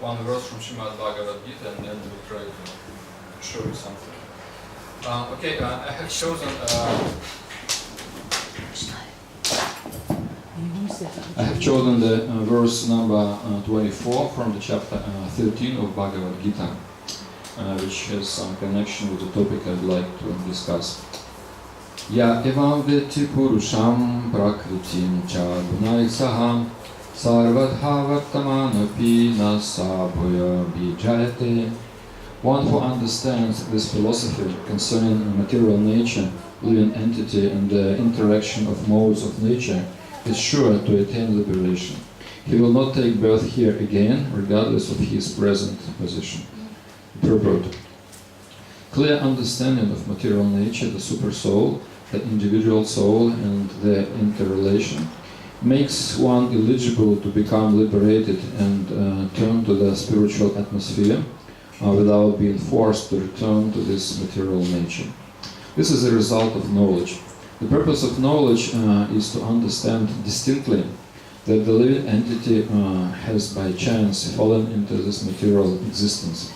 one verse from Srimad Bhagavad Gita, and then we'll try to show you something. I have chosen. I have chosen the verse number 24 from the chapter 13 of Bhagavad Gita, which has some connection with the topic I'd like to discuss. Ya evam veti purusham prakritim cha gunai saham sarvadha vartamanapi nasabhoya bijayate. One who understands this philosophy concerning material nature, living entity, and the interaction of modes of nature is sure to attain liberation. He will not take birth here again, regardless of his present position. Purport. Clear understanding of material nature, the super soul, the individual soul, and their interrelation makes one eligible to become liberated and turn to the spiritual atmosphere without being forced to return to this material nature. This is a result of knowledge. The purpose of knowledge is to understand distinctly that the living entity has by chance fallen into this material existence.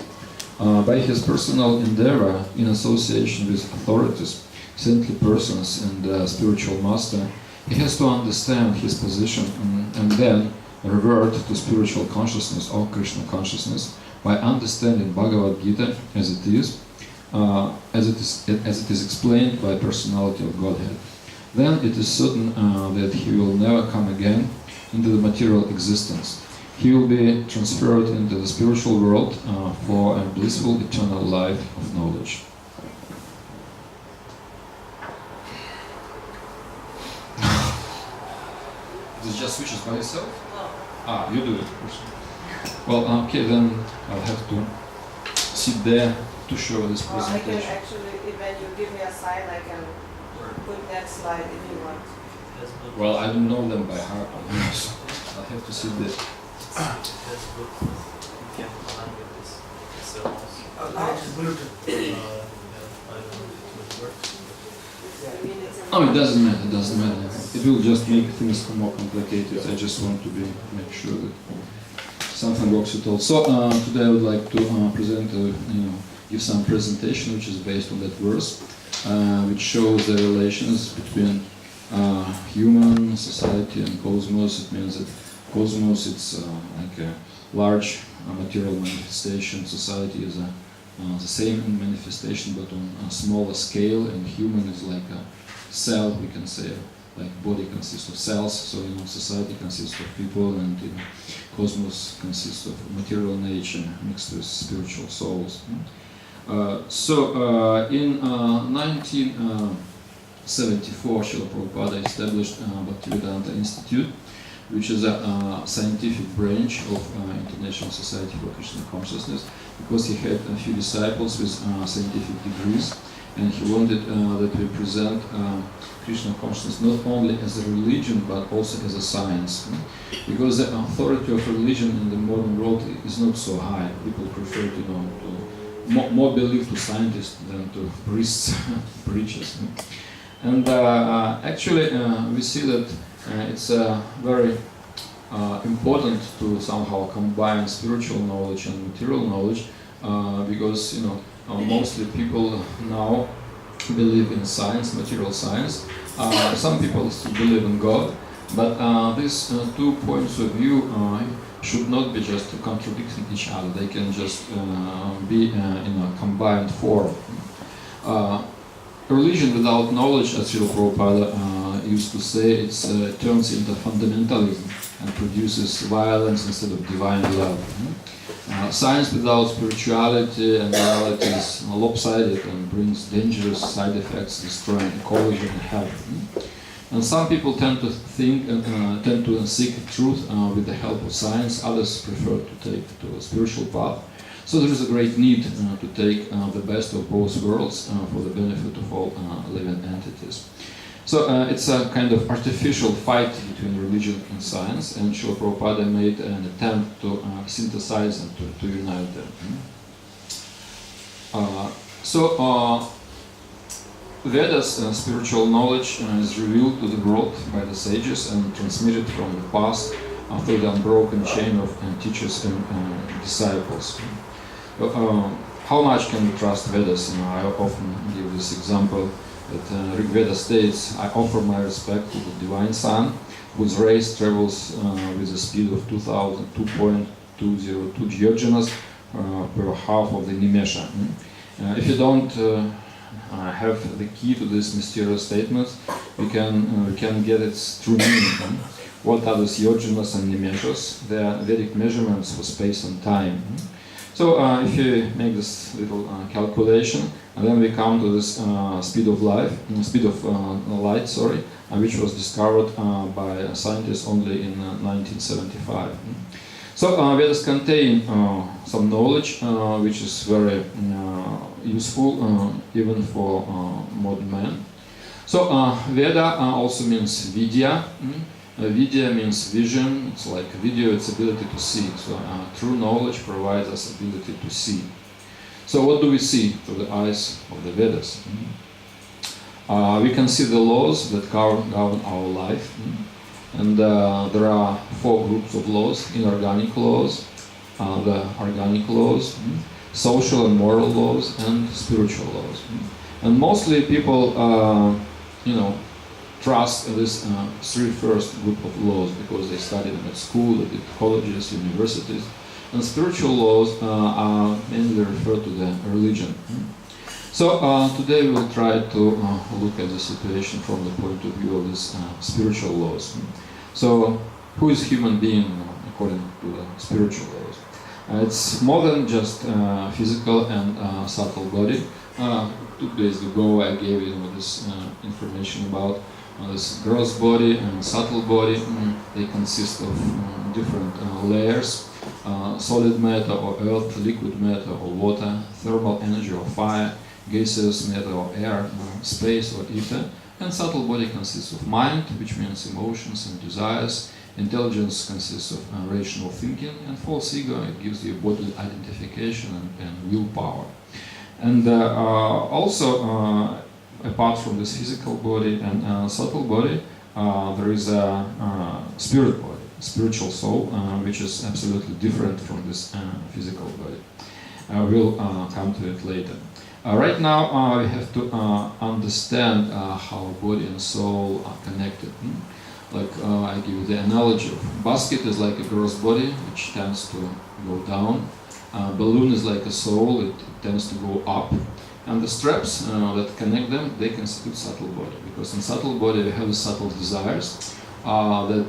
By his personal endeavor, in association with authorities, saintly persons, and spiritual master, he has to understand his position and then revert to spiritual consciousness or Krishna consciousness by understanding Bhagavad Gita as it is explained by personality of Godhead. Then it is certain that he will never come again into the material existence. He will be transferred into the spiritual world for a blissful eternal life of knowledge. This just switches by itself? No. You do it. Well, okay, then I'll have to sit there to show this presentation. I can actually, when you give me a sign, I can put that slide if you want. Well, I don't know them by heart. I'll have to sit there. You can unmute this. Oh, I don't know if it works. Oh, it doesn't matter. It will just make things more complicated. I just want to make sure that something works at all. So today I would like to present, give some presentation which is based on that verse, which shows the relations between human society and cosmos. It means that cosmos, it's like a large material manifestation. Society is the same in manifestation, but on a smaller scale, and human is like a cell, we can say, like body consists of cells, so society consists of people, and cosmos consists of material nature mixed with spiritual souls. In 1974, Srila Prabhupada established Bhaktivedanta Institute, which is a scientific branch of International Society for Krishna Consciousness, because he had a few disciples with scientific degrees, and he wanted that we present Krishna consciousness not only as a religion but also as a science, because the authority of religion in the modern world is not so high. People prefer to more believe to scientists than to priests, preachers, and actually we see that it's very important to somehow combine spiritual knowledge and material knowledge, because mostly people now believe in science, material science. Some people still believe in God, but these 2 points of view should not be just contradicting each other. They can just be in a combined form. Religion without knowledge, as Srila Prabhupada used to say, it turns into fundamentalism and produces violence instead of divine love. Science without spirituality and morality is lopsided and brings dangerous side effects, destroying ecology and health. And some people tend to think and tend to seek truth with the help of science. Others prefer to take to a spiritual path. So there is a great need to take the best of both worlds for the benefit of all living entities. So it's a kind of artificial fight between religion and science, and Srila Prabhupada made an attempt to synthesize and to unite them. Vedas, spiritual knowledge, is revealed to the world by the sages and transmitted from the past through the unbroken chain of teachers and disciples. How much can we trust Vedas? I often give this example that Rig Veda states, I offer my respect to the divine son, whose race travels with a speed of 2.202 geogenas per half of the Nimesha. If you don't have the key to this mysterious statement, we can get its true meaning. What are these geogenas and nimeshas? They are Vedic measurements for space and time. So if you make this little calculation, and then we come to this speed of light, which was discovered by scientists only in 1975. So Vedas contain some knowledge which is very useful even for modern man. So Veda also means vidya. Vidya means vision. It's like video, it's ability to see. So true knowledge provides us ability to see. So what do we see through the eyes of the Vedas? We can see the laws that govern our life. And there are 4 groups of laws: inorganic laws, the organic laws, social and moral laws, and spiritual laws. And mostly people, trust this 3 first group of laws because they studied them at school, they did colleges, universities. And spiritual laws are mainly referred to the religion. So today we'll try to look at the situation from the point of view of these spiritual laws. So who is human being according to the spiritual laws? It's more than just physical and subtle body. 2 days ago I gave you this information about this gross body and subtle body. They consist of different layers: solid matter or earth, liquid matter or water, thermal energy or fire, gaseous matter or air, space or ether. And subtle body consists of mind, which means emotions and desires. Intelligence consists of rational thinking, and false ego, it gives you bodily identification and willpower. And also, apart from this physical body and subtle body, there is a spirit body, spiritual soul, which is absolutely different from this physical body. We'll come to it later. Right now, we have to understand how body and soul are connected. Like I give you the analogy of basket is like a gross body, which tends to go down. Balloon is like a soul, it tends to go up. And the straps that connect them, they constitute subtle body. Because in subtle body, we have subtle desires that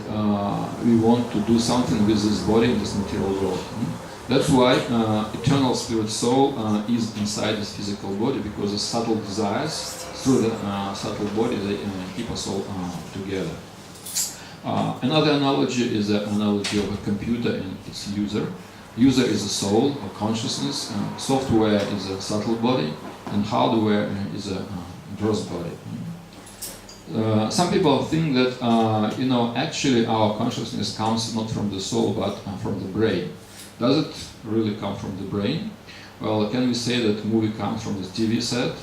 we want to do something with this body in this material world. That's why eternal spirit soul is inside this physical body, because the subtle desires through the subtle body, they keep us all together. Another analogy is the analogy of a computer and its user. User is a soul or consciousness, software is a subtle body, and hardware is a gross body. Some people think that actually our consciousness comes not from the soul but from the brain. Does it really come from the brain? Well, can we say that movie comes from the TV set?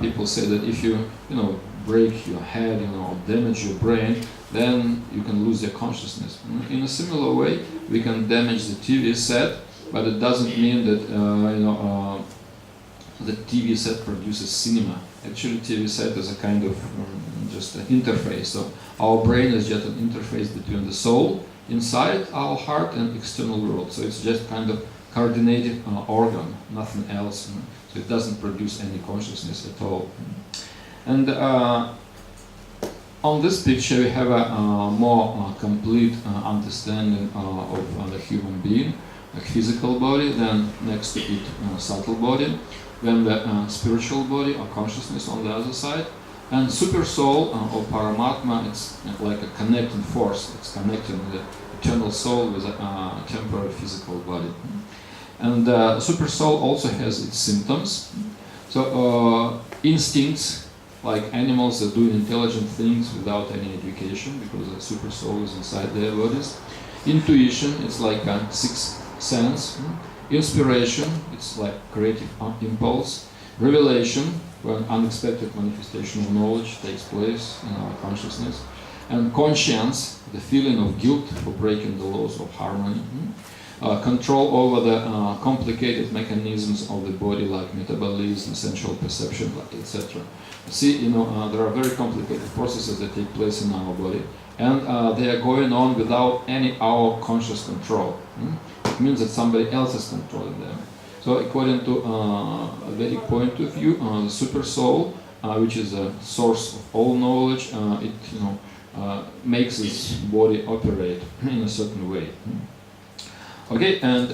People say that if you break your head, or damage your brain, then you can lose your consciousness. In a similar way, we can damage the TV set, but it doesn't mean that the TV set produces cinema. Actually, TV set is a kind of just an interface. So our brain is just an interface between the soul inside our heart and external world. So it's just kind of coordinated organ, nothing else. So it doesn't produce any consciousness at all. And on this picture, we have a more complete understanding of the human being, a physical body, then next to it, subtle body, then the spiritual body or consciousness on the other side, and super soul or Paramatma. It's like a connecting force. It's connecting the eternal soul with a temporary physical body. And super soul also has its symptoms. So instincts, like animals that do intelligent things without any education, because the super soul is inside their bodies. Intuition, it's like a sixth sense. Inspiration, it's like creative impulse. Revelation, when unexpected manifestation of knowledge takes place in our consciousness. And conscience, the feeling of guilt for breaking the laws of harmony. Control over the complicated mechanisms of the body, like metabolism, sensual perception, etc. See, there are very complicated processes that take place in our body, and they are going on without any our conscious control. It means that somebody else is controlling them. So, according to a Vedic point of view, the super soul, which is a source of all knowledge, it makes its body operate in a certain way. Okay, and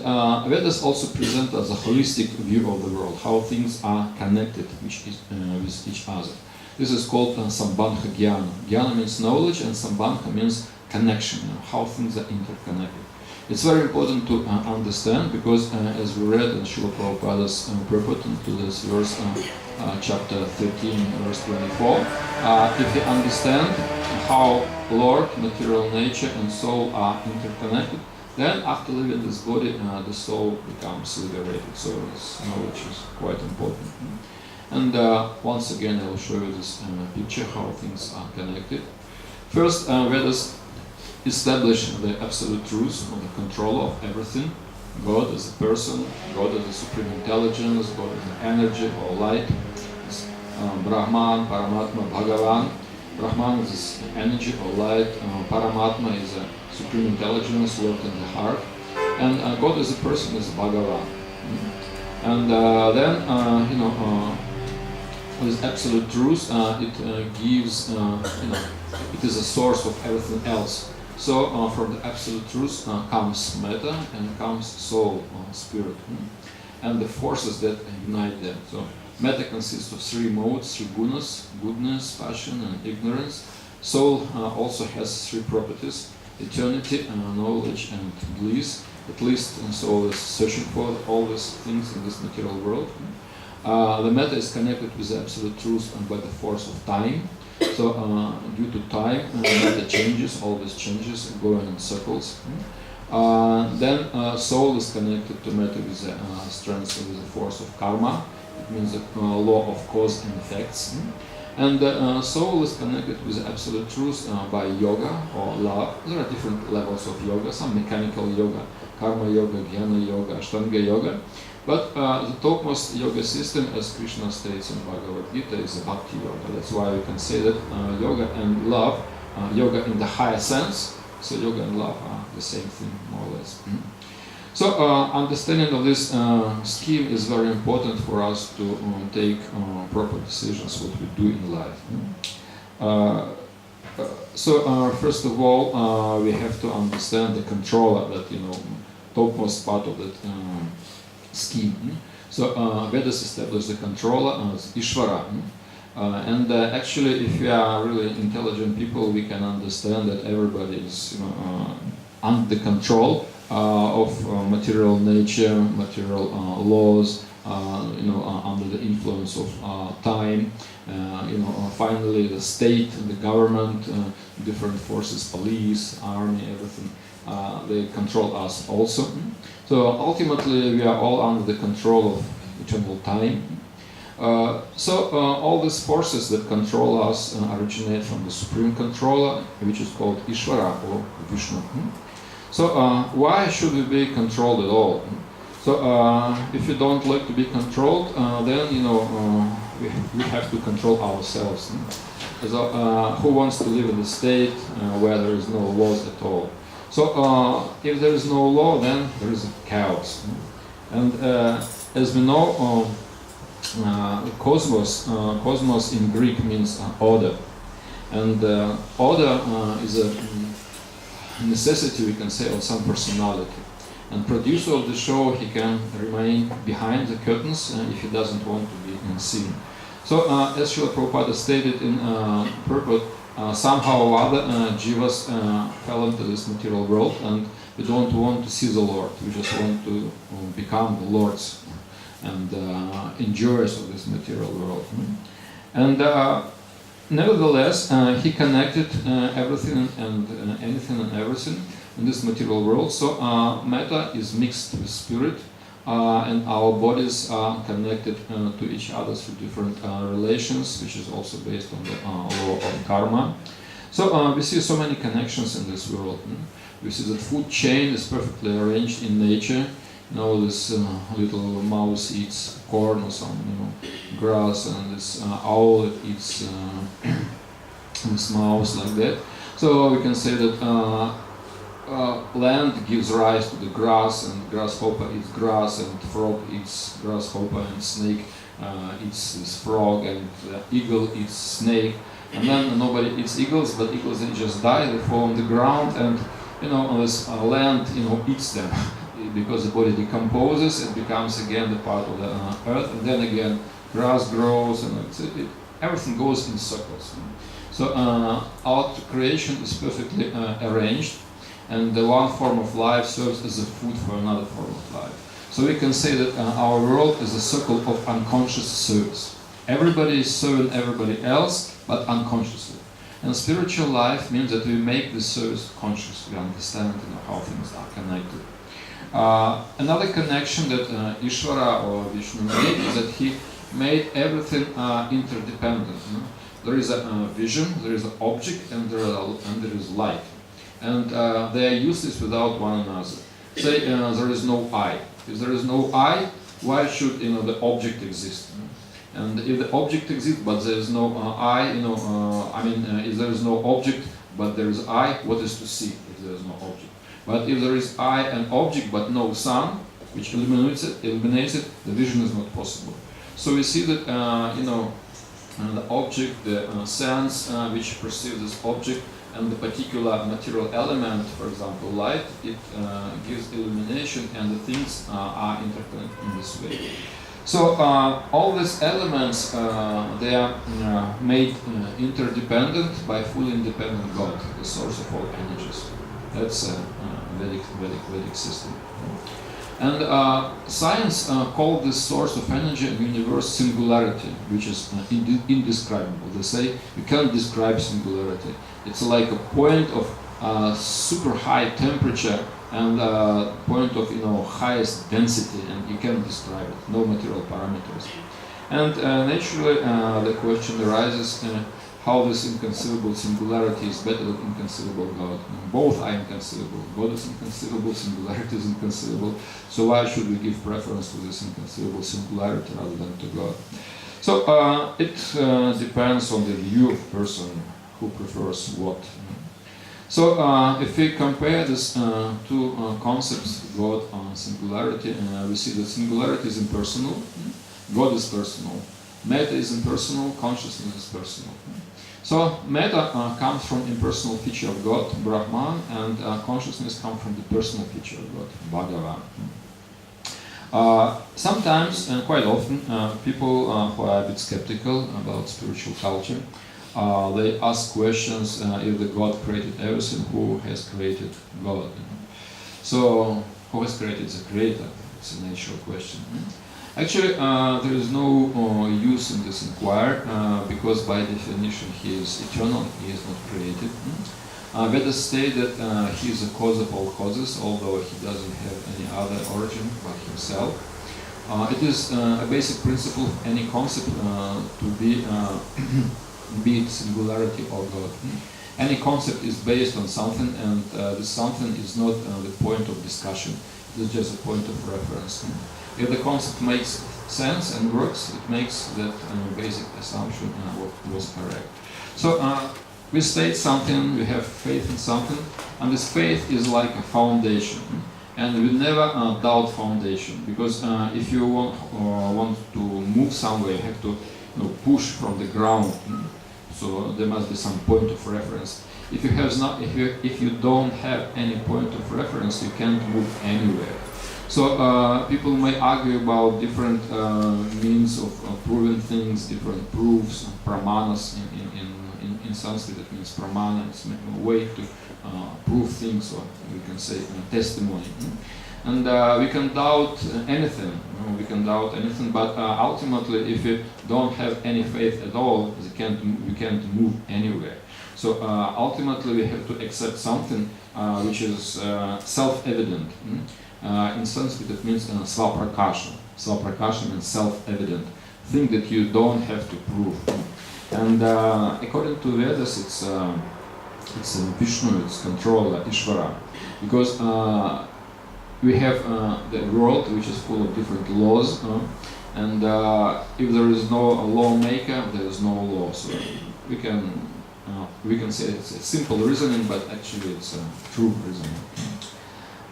Vedas also present us a holistic view of the world, how things are connected with each other. This is called Sambandha Jnana. Jnana means knowledge, and Sambandha means connection, how things are interconnected. It's very important to understand, because as we read in Srila Prabhupada's purport to this verse, chapter 13, verse 24, if you understand how Lord, material nature, and soul are interconnected, then after leaving this body, the soul becomes liberated. So this knowledge is quite important. And once again, I will show you this picture, how things are connected. First, Vedas establish the absolute truth of the controller of everything. God as a person, God as a supreme intelligence, God as an energy or light. Brahman, Paramatma, Bhagavan. Brahman is this energy or light. Paramatma is a supreme intelligence, Lord in the heart. And God as a person is Bhagavan. And then, with absolute truth, it gives, it is a source of everything else. So from the absolute truth comes matter and comes soul, spirit, and the forces that unite them. So matter consists of three modes, three gunas: goodness, passion, and ignorance. Soul also has three properties: eternity, knowledge, and bliss. At least soul is searching for all these things in this material world. The matter is connected with the absolute truth and by the force of time. So due to time, matter changes, all these changes going in circles. Then soul is connected to matter with the strength and with the force of karma. It means the law of cause and effects. And soul is connected with the absolute truth by yoga or love. There are different levels of yoga, some mechanical yoga, karma yoga, jnana yoga, ashtanga yoga. But the topmost yoga system, as Krishna states in Bhagavad Gita, is a bhakti yoga. That's why we can say that yoga and love, yoga in the higher sense, so yoga and love are the same thing, more or less. So understanding of this scheme is very important for us to take proper decisions what we do in life. So first of all, we have to understand the controller, that topmost part of that scheme. So Vedas establish the controller as Ishvara. And actually, if we are really intelligent people, we can understand that everybody is under the control of material nature, material laws, under the influence of time. Finally, the state, the government, different forces, police, army, everything, they control us also. So ultimately, we are all under the control of eternal time. So all these forces that control us originate from the supreme controller, which is called Ishvara or Vishnu. So why should we be controlled at all? So if you don't like to be controlled, then we have to control ourselves. So who wants to live in a state where there is no laws at all? So if there is no law, then there is chaos. And as we know, cosmos in Greek means order. And order is a necessity, we can say, of some personality. And producer of the show, he can remain behind the curtains if he doesn't want to be seen. So as Srila Prabhupada stated in purport, somehow or other jivas fell into this material world, and we don't want to see the Lord. We just want to become the Lords and enjoyers of this material world. And nevertheless, he connected everything and anything and everything in this material world. So matter is mixed with spirit, and our bodies are connected to each other through different relations, which is also based on the law of karma. So we see so many connections in this world. We see that food chain is perfectly arranged in nature. This little mouse eats corn or some grass, and this owl that eats this mouse like that. So we can say that land gives rise to the grass, and grasshopper eats grass, and frog eats grasshopper, and snake eats this frog, and eagle eats snake. And then nobody eats eagles, but eagles they just die, they fall on the ground, and this land eats them because the body decomposes, it becomes again the part of the earth, and then again grass grows, and everything goes in circles. So our creation is perfectly arranged, and the one form of life serves as a food for another form of life. So we can say that our world is a circle of unconscious service. Everybody is serving everybody else, but unconsciously. And spiritual life means that we make this service conscious. We understand how things are connected. Another connection that Ishvara or Vishnu made is that he made everything interdependent. There is a vision, there is an object, and there is light. And they are useless without one another. Say there is no I. If there is no I, why should the object exist? And if the object exists but there is no I, if there is no object but there is I, what is to see if there is no object? But if there is I and object but no sun, which eliminates it, the vision is not possible. So we see that the object, the sense which perceives this object, and the particular material element, for example light, it gives illumination, and the things are interconnected in this way. So all these elements, they are made interdependent by fully independent God, the source of all energies. That's a Vedic system. And science called this source of energy and universe singularity, which is indescribable. They say you can't describe singularity. It's like a point of super high temperature and point of highest density, and you can't describe it. No material parameters. And naturally, the question arises: how this inconceivable singularity is better than inconceivable God? Both are inconceivable. God is inconceivable, singularity is inconceivable. So why should we give preference to this inconceivable singularity rather than to God? So it depends on the view of the person who prefers what. So if we compare these two concepts, God and singularity, we see that singularity is impersonal, God is personal. Metta is impersonal, consciousness is personal. So metta comes from impersonal feature of God, Brahman, and consciousness comes from the personal feature of God, Bhagavan. Sometimes, and quite often, people who are a bit skeptical about spiritual culture, they ask questions: if the God created everything, who has created God? So, who has created the Creator? It's a natural question. Actually, there is no use in this inquiry, because by definition he is eternal, he is not created. Vedas state that he is the cause of all causes, although he doesn't have any other origin but himself. It is a basic principle of any concept to be it singularity or God. Any concept is based on something, and this something is not the point of discussion, it is just a point of reference. If the concept makes sense and works, it makes that basic assumption was correct. So we state something, we have faith in something, and this faith is like a foundation. And we never doubt foundation, because if you want to move somewhere, you have to push from the ground. So there must be some point of reference. If you don't have any point of reference, you can't move anywhere. So people may argue about different means of proving things, different proofs, pramanas in Sanskrit. It means pramana, it's a way to prove things, or we can say testimony. And we can doubt anything, but ultimately if you don't have any faith at all, you can't move anywhere. So ultimately we have to accept something which is self-evident. In Sanskrit it means svaprakasha. Svaprakasha means self-evident, thing that you don't have to prove. And according to Vedas, it's Vishnu, it's controller, Ishvara, because we have the world which is full of different laws, and if there is no lawmaker, there is no law. So we can say it's a simple reasoning, but actually it's true reasoning.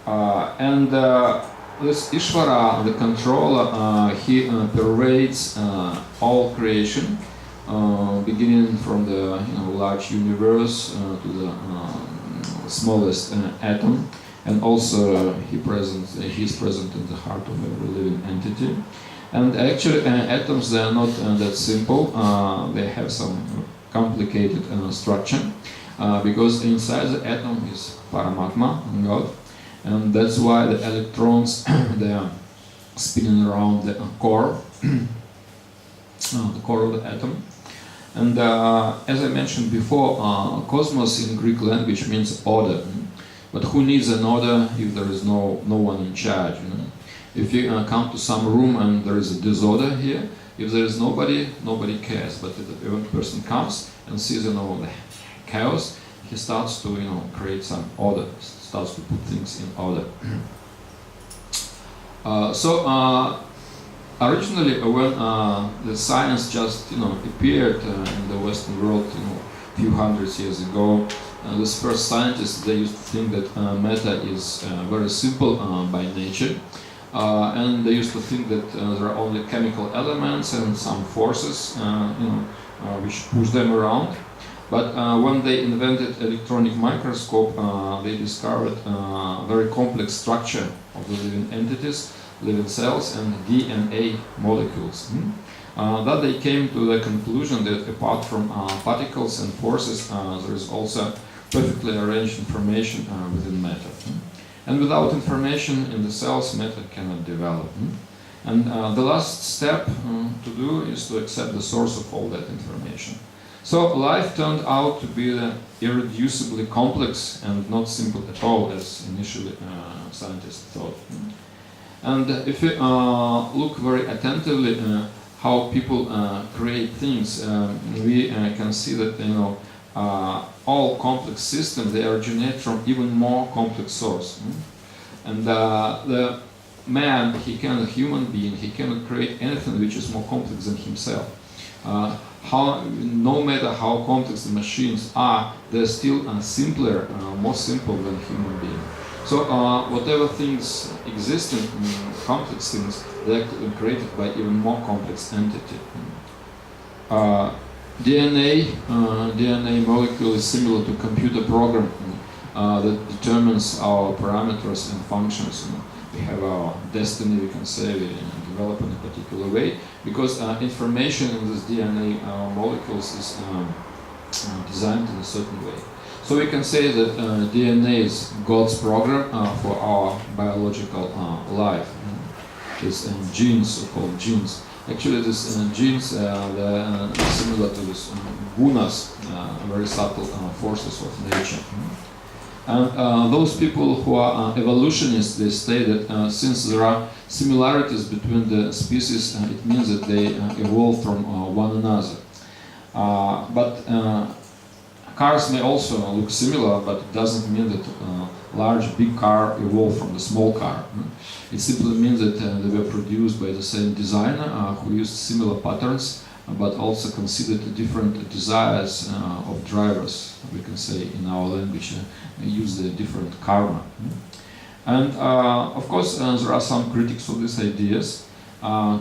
And this Ishvara, the controller, he pervades all creation, beginning from the large universe to the smallest atom, and also he is present in the heart of every living entity. And actually, atoms, they are not that simple. They have some complicated structure, because inside the atom is Paramatma, God, and that's why the electrons they are spinning around the core, the core of the atom. And as I mentioned before, cosmos in Greek language means order. But who needs an order if there is no one in charge? If you come to some room and there is a disorder here, if there is nobody cares. But if one person comes and sees the chaos, he starts to create some order, starts to put things in order. Originally, when the science just appeared in the Western world, a few hundred years ago, these first scientists, they used to think that matter is very simple by nature, and they used to think that there are only chemical elements and some forces, which push them around. But when they invented electronic microscope, they discovered very complex structure of the living entities, living cells and DNA molecules. That they came to the conclusion that apart from particles and forces, there is also perfectly arranged information within matter. And without information in the cells, matter cannot develop. And the last step to do is to accept the source of all that information. So life turned out to be irreducibly complex and not simple at all, as initially scientists thought. And if you look very attentively how people create things, we can see that all complex systems, they originate from even more complex source. And the man, a human being, he cannot create anything which is more complex than himself. No matter how complex the machines are, they're still simpler, more simple than human being. So whatever things exist in complex things, they're created by even more complex entity. DNA molecule is similar to computer program that determines our parameters and functions. We have our destiny, we can say, we develop in a particular way, because information in this DNA molecules is designed in a certain way. So we can say that DNA is God's program for our biological life. These genes, so-called genes. Actually, these genes, they're similar to these gunas, very subtle forces of nature. And those people who are evolutionists, they say that since there are similarities between the species, it means that they evolved from one another. But cars may also look similar, but it doesn't mean that big car evolved from the small car. It simply means that they were produced by the same designer who used similar patterns, but also considered different desires of drivers. We can say in our language, use the different karma. And of course, there are some critics of these ideas.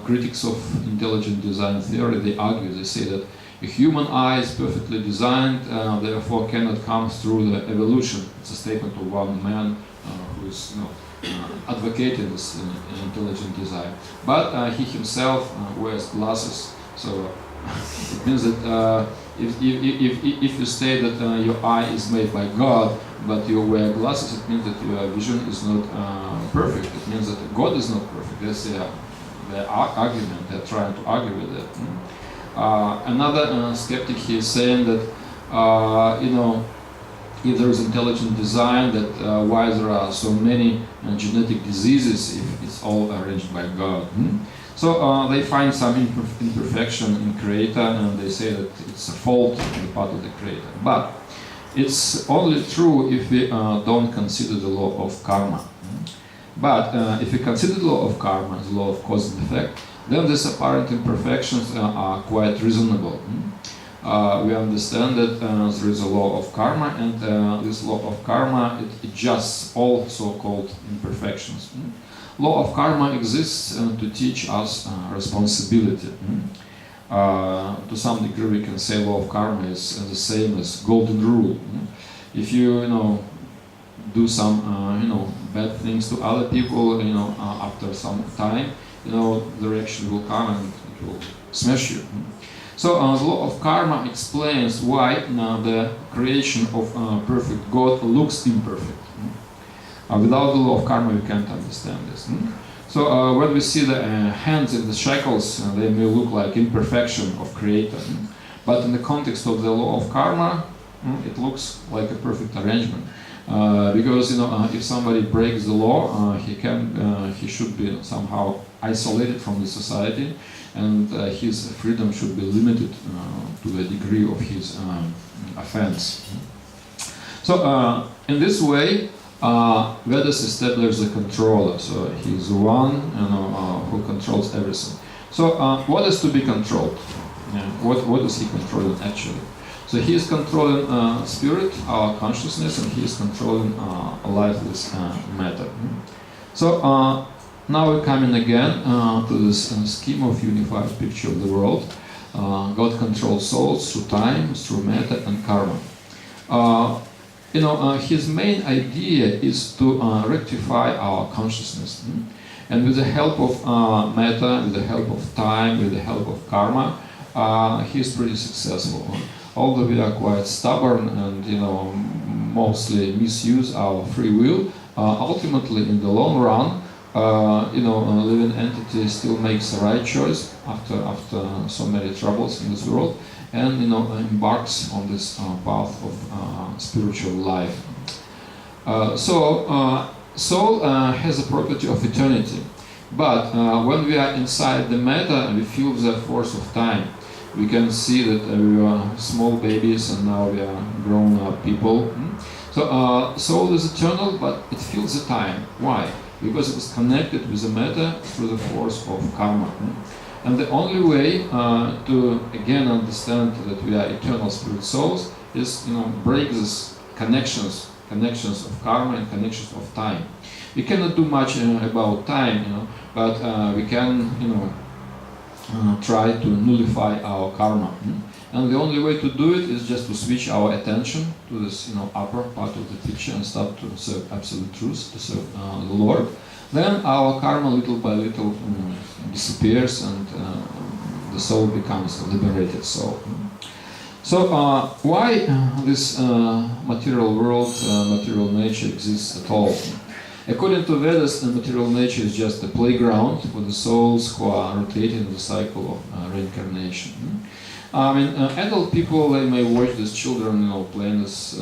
Critics of intelligent design theory, they argue, they say that a human eye is perfectly designed, therefore cannot come through the evolution. It's a statement of one man who is advocating this intelligent design. But he himself wears glasses, so it means that if you say that your eye is made by God, but you wear glasses, it means that your vision is not perfect. It means that God is not perfect. That's the argument. They're trying to argue with that. Another skeptic, he is saying that if there is intelligent design, that why there are so many genetic diseases if it's all arranged by God. So they find some imperfection in Creator, and they say that it's a fault on the part of the Creator. But It's only true if we don't consider the law of karma. But if we consider the law of karma, the law of cause and effect, then these apparent imperfections are quite reasonable. We understand that there is a law of karma, and this law of karma it adjusts all so-called imperfections. Law of karma exists to teach us responsibility. To some degree, we can say law of karma is the same as golden rule. If you do some bad things to other people, after some time, the reaction will come and it will smash you. So the law of karma explains why the creation of perfect God looks imperfect. Without the law of karma, we can't understand this. So when we see the hands in the shackles, they may look like imperfection of Creator. But in the context of the law of karma, it looks like a perfect arrangement. Because if somebody breaks the law, he should be somehow isolated from the society, and his freedom should be limited to the degree of his offense. So in this way, Vedas establish the controller. So he is the one who controls everything. So what is to be controlled? What is he controlling actually? So he is controlling spirit, our consciousness, and he is controlling lifeless matter. So now we're coming again to this scheme of unified picture of the world. God controls souls through time, through matter, and karma. His main idea is to rectify our consciousness. And with the help of matter, with the help of time, with the help of karma, he is pretty successful. Although we are quite stubborn and mostly misuse our free will, ultimately in the long run, a living entity still makes the right choice after so many troubles in this world, and embarks on this path of spiritual life. Soul has a property of eternity, but when we are inside the matter, we feel the force of time. We can see that we were small babies and now we are grown-up people. So soul is eternal, but it feels the time. Why? Because it is connected with the matter through the force of karma. And the only way to again understand that we are eternal spirit souls is break these connections of karma and connections of time. We cannot do much about time, but we can try to nullify our karma. And the only way to do it is just to switch our attention to this upper part of the picture and start to serve absolute truth, to serve the Lord. Then our karma little by little disappears and the soul becomes a liberated soul. So why this material world, material nature exists at all? According to Vedas, the material nature is just a playground for the souls who are rotating in the cycle of reincarnation. Adult people, they may watch these children, playing this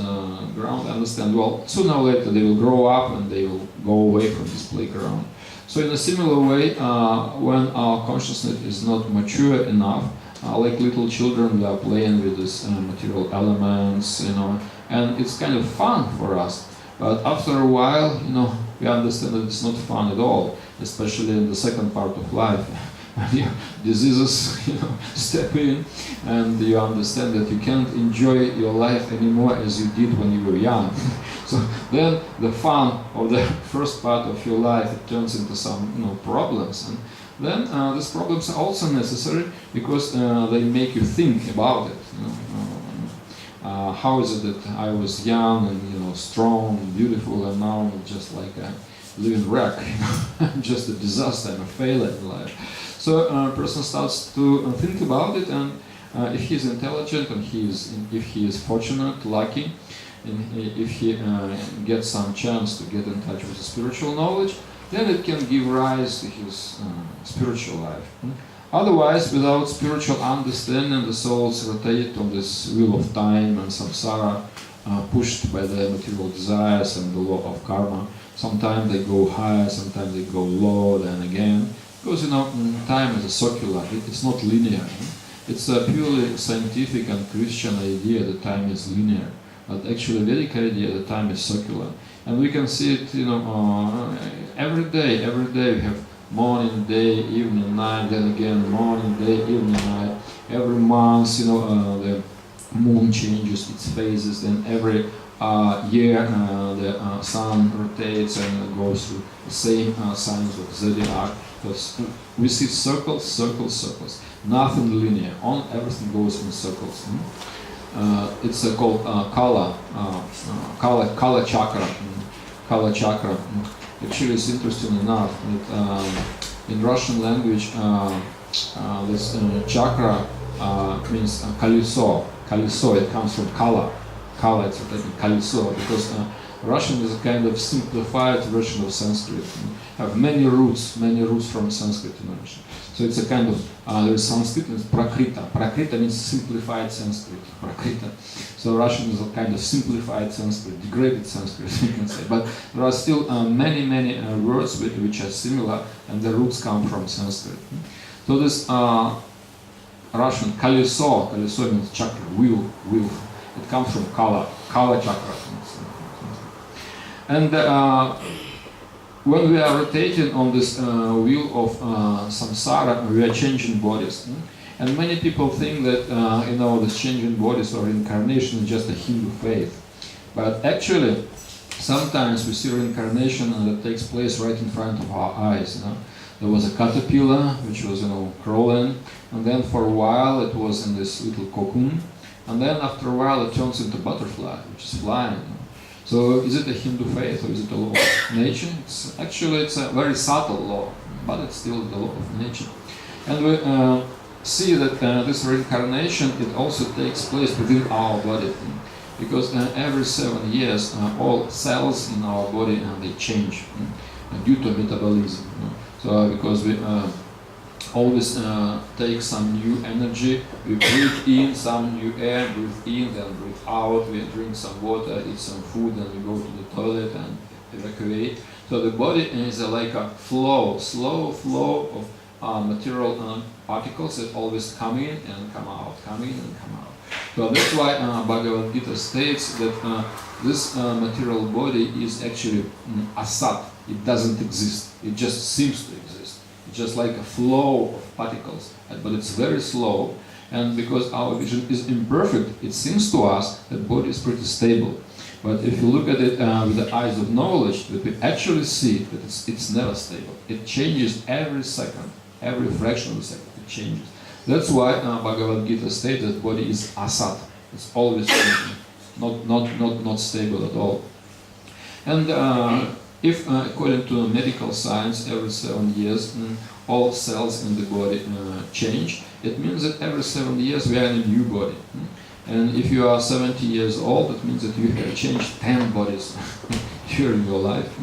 ground, understand, well, sooner or later they will grow up and they will go away from this playground. So in a similar way, when our consciousness is not mature enough, like little children, we are playing with these material elements, and it's kind of fun for us. But after a while, we understand that it's not fun at all, especially in the second part of life. Diseases, step in, and you understand that you can't enjoy your life anymore as you did when you were young. So then the fun of the first part of your life, it turns into some problems, and then these problems are also necessary because they make you think about it. How is it that I was young and strong and beautiful, and now I'm just like a living wreck? I'm just a disaster. I'm a failure in life. So a person starts to think about it, and if he's intelligent and if he is fortunate, lucky, and if he gets some chance to get in touch with the spiritual knowledge, then it can give rise to his spiritual life. Otherwise, without spiritual understanding, the souls rotate on this wheel of time and samsara, pushed by the material desires and the law of karma. Sometimes they go higher, sometimes they go low, then again. Because time is a circular, it's not linear. It's a purely scientific and Christian idea that time is linear. but actually Vedic idea, the time is circular. And we can see it, every day we have morning, day, evening, night, then again morning, day, evening, night. Every month, the moon changes its phases, then every year the sun rotates and goes through the same signs of zodiac. Because we see circles, circles, circles. Nothing linear. Everything goes in circles. It's called Kala chakra. Kala chakra. Actually, it's interesting enough that in Russian language, this chakra means kaliso. Kaliso, it comes from Kala. Kala, it's kaliso, because Russian is a kind of simplified version of Sanskrit. Have many roots from Sanskrit in Russian. So it's a kind of, there's Sanskrit and it's Prakrita. Prakrita means simplified Sanskrit, Prakrita. So Russian is a kind of simplified Sanskrit, degraded Sanskrit, you can say. But there are still many words which are similar, and the roots come from Sanskrit. So this Russian kaliso means chakra, wheel. It comes from Kala chakra. And when we are rotating on this wheel of samsara, we are changing bodies. And many people think that this changing bodies or reincarnation is just a Hindu faith. But actually, sometimes we see reincarnation that takes place right in front of our eyes. There was a caterpillar which was crawling, and then for a while it was in this little cocoon, and then after a while it turns into a butterfly, which is flying. So is it a Hindu faith or is it a law of nature? It's a very subtle law, but it's still the law of nature. And we see that this reincarnation, it also takes place within our body. Because every 7 years, all cells in our body, they change due to metabolism. So because we always take some new energy, we breathe in some new air, breathe in, then breathe out, we drink some water, eat some food, then we go to the toilet and evacuate. So the body is like a slow flow of material particles that always come in and come out, come in and come out. So that's why Bhagavad Gita states that this material body is actually asat. It doesn't exist. It just seems to exist. It's just like a flow of particles, but it's very slow. And because our vision is imperfect, it seems to us that body is pretty stable. But if you look at it with the eyes of knowledge, that we actually see that it's never stable. It changes every second, every fraction of a second. It changes. That's why Bhagavad Gita states that body is asat. It's always changing, not stable at all. And if, according to medical science, every 7 years all cells in the body change, it means that every 7 years we are in a new body. And if you are 70 years old, it means that you have changed 10 bodies during your life.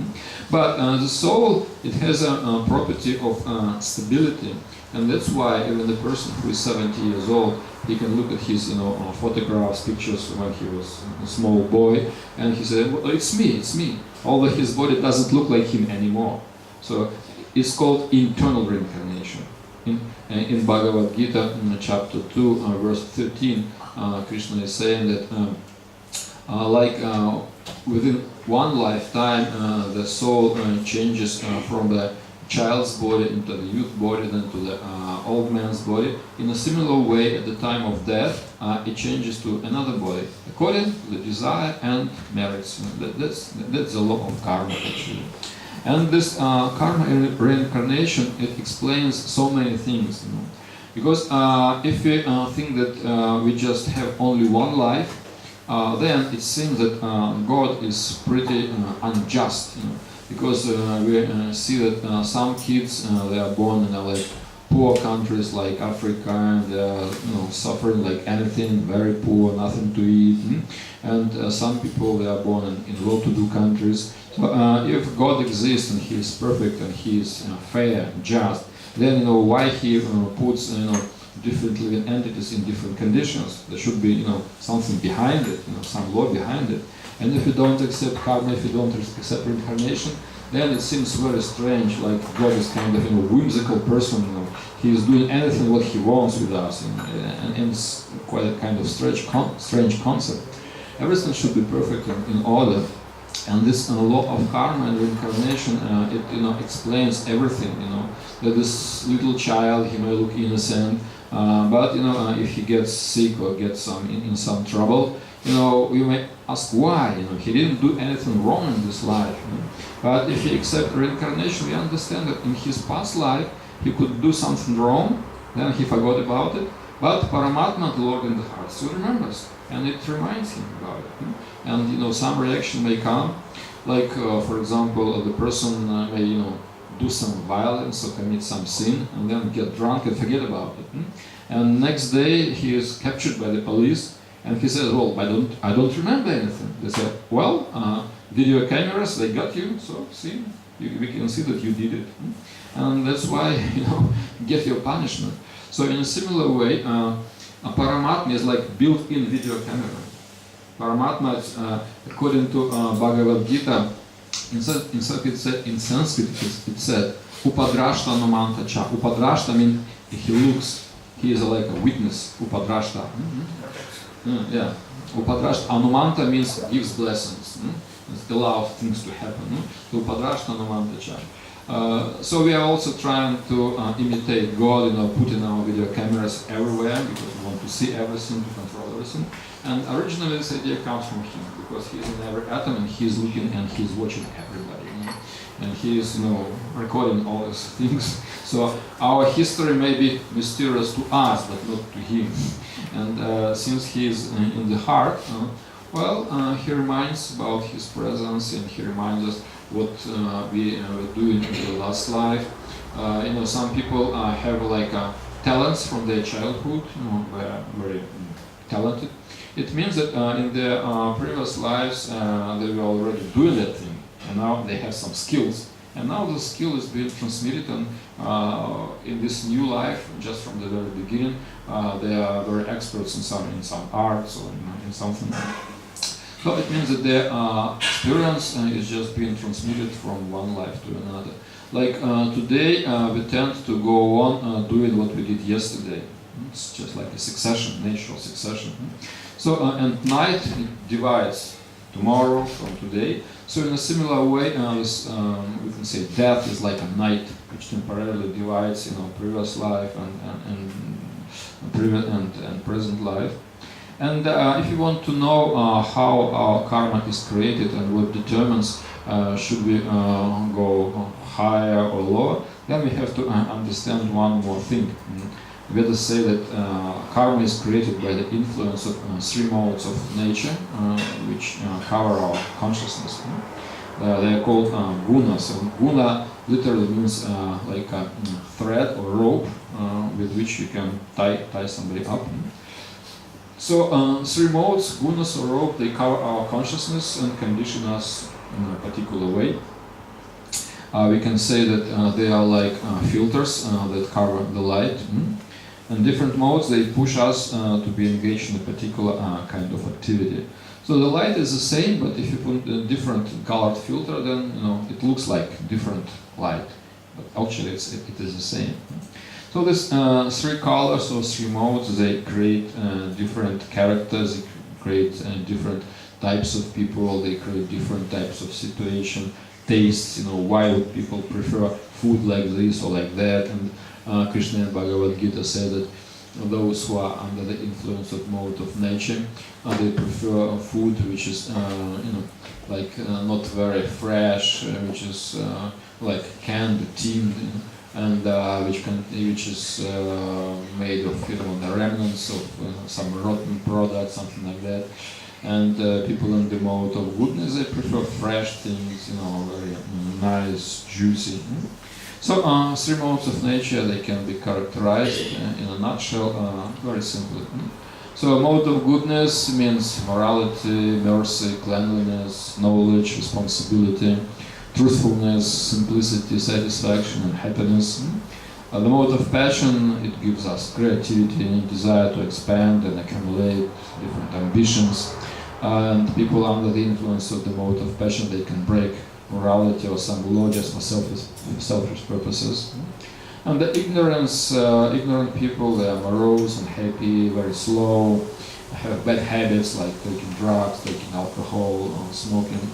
But the soul, it has a property of stability. And that's why even the person who is 70 years old, he can look at his photographs, pictures when he was a small boy, and he said, well, it's me. Although his body doesn't look like him anymore. So it's called internal reincarnation. In Bhagavad Gita, in chapter 2, verse 13, Krishna is saying that within one lifetime, the soul changes from the child's body into the youth body, then to the old man's body. In a similar way, at the time of death, it changes to another body, according to the desire and merits. That's the law of karma, actually. And this karma reincarnation, it explains so many things. Because if we think that we just have only one life, then it seems that God is pretty unjust. Because we see that some kids they are born in poor countries like Africa, and they are suffering like anything, very poor, nothing to eat. And some people, they are born in well-to-do countries. So if God exists and He is perfect and He is fair, just, then why He puts different living entities in different conditions? There should be something behind it, some law behind it. And if you don't accept karma, if you don't accept reincarnation, then it seems very strange, like God is kind of a whimsical person. He is doing anything what He wants with us, and it's quite a kind of strange concept. everything should be perfect in order. And this law of karma and reincarnation, it explains everything. That this little child, he may look innocent, but if he gets sick or gets in some trouble, you may ask why. He didn't do anything wrong in this life. But if he accepts reincarnation, we understand that in his past life he could do something wrong, then he forgot about it. But Paramatma, the Lord in the heart, still remembers, and it reminds him about it. And some reaction may come, like for example, the person may do some violence or commit some sin, and then get drunk and forget about it. And next day he is captured by the police, and he says, "Well, I don't remember anything." They say, "Well, video cameras, they got you, so see, we can see that you did it, and that's why get your punishment." So in a similar way, a Paramatma is like built-in video camera. Paramatma, according to Bhagavad Gita, in Sanskrit it said, Upadrashta Anumanta Cha. Upadrashta means he looks, he is like a witness. Upadrashta. Yeah. Upadrashta. Anumanta means gives blessings. It allows things to happen. So Upadrashta Anumanta Cha. So we are also trying to imitate God, putting our video cameras everywhere because we want to see everything, to control everything. And originally this idea comes from him because he's in every atom and he's looking and he's watching everybody. And he is, recording all these things. So our history may be mysterious to us, but not to him. And since he is in the heart, he reminds about his presence and he reminds us what we were doing in the last life. Some people have talents from their childhood, were very talented. It means that in their previous lives they were already doing that thing, and now they have some skills. And now the skill is being transmitted, and in this new life, just from the very beginning, they are very experts in some arts or in something. So it means that their experience is just being transmitted from one life to another. Like today, we tend to go on doing what we did yesterday. It's just like a succession, natural succession. So and night it divides tomorrow from today. So in a similar way, we can say death is like a night which temporarily divides, previous life and present life. And if you want to know how our karma is created and what determines should we go higher or lower, then we have to understand one more thing. We have to say that karma is created by the influence of three modes of nature, which cover our consciousness. They are called gunas. And guna literally means like a thread or rope with which you can tie somebody up. So three modes, gunas or rope, they cover our consciousness and condition us in a particular way. We can say that they are like filters that cover the light. And different modes, they push us to be engaged in a particular kind of activity. So the light is the same, but if you put a different colored filter, then it looks like different light. But actually it is the same. So these three colors or three modes, they create different characters, they create different types of people, they create different types of situation, tastes, why would people prefer food like this or like that. And Krishna in Bhagavad Gita said that those who are under the influence of mode of nature, they prefer food which is, not very fresh, which is like canned, tinned, and which is made of the remnants of some rotten product, something like that. And people in the mode of goodness, they prefer fresh things, very nice, juicy. So three modes of nature, they can be characterized in a nutshell very simply. So mode of goodness means morality, mercy, cleanliness, knowledge, responsibility, truthfulness, simplicity, satisfaction, and happiness. The mode of passion, it gives us creativity, desire to expand and accumulate different ambitions. And people under the influence of the mode of passion, they can break morality or some law just for selfish purposes. And the ignorant people, they are morose and happy, very slow, have bad habits like taking drugs, taking alcohol, smoking.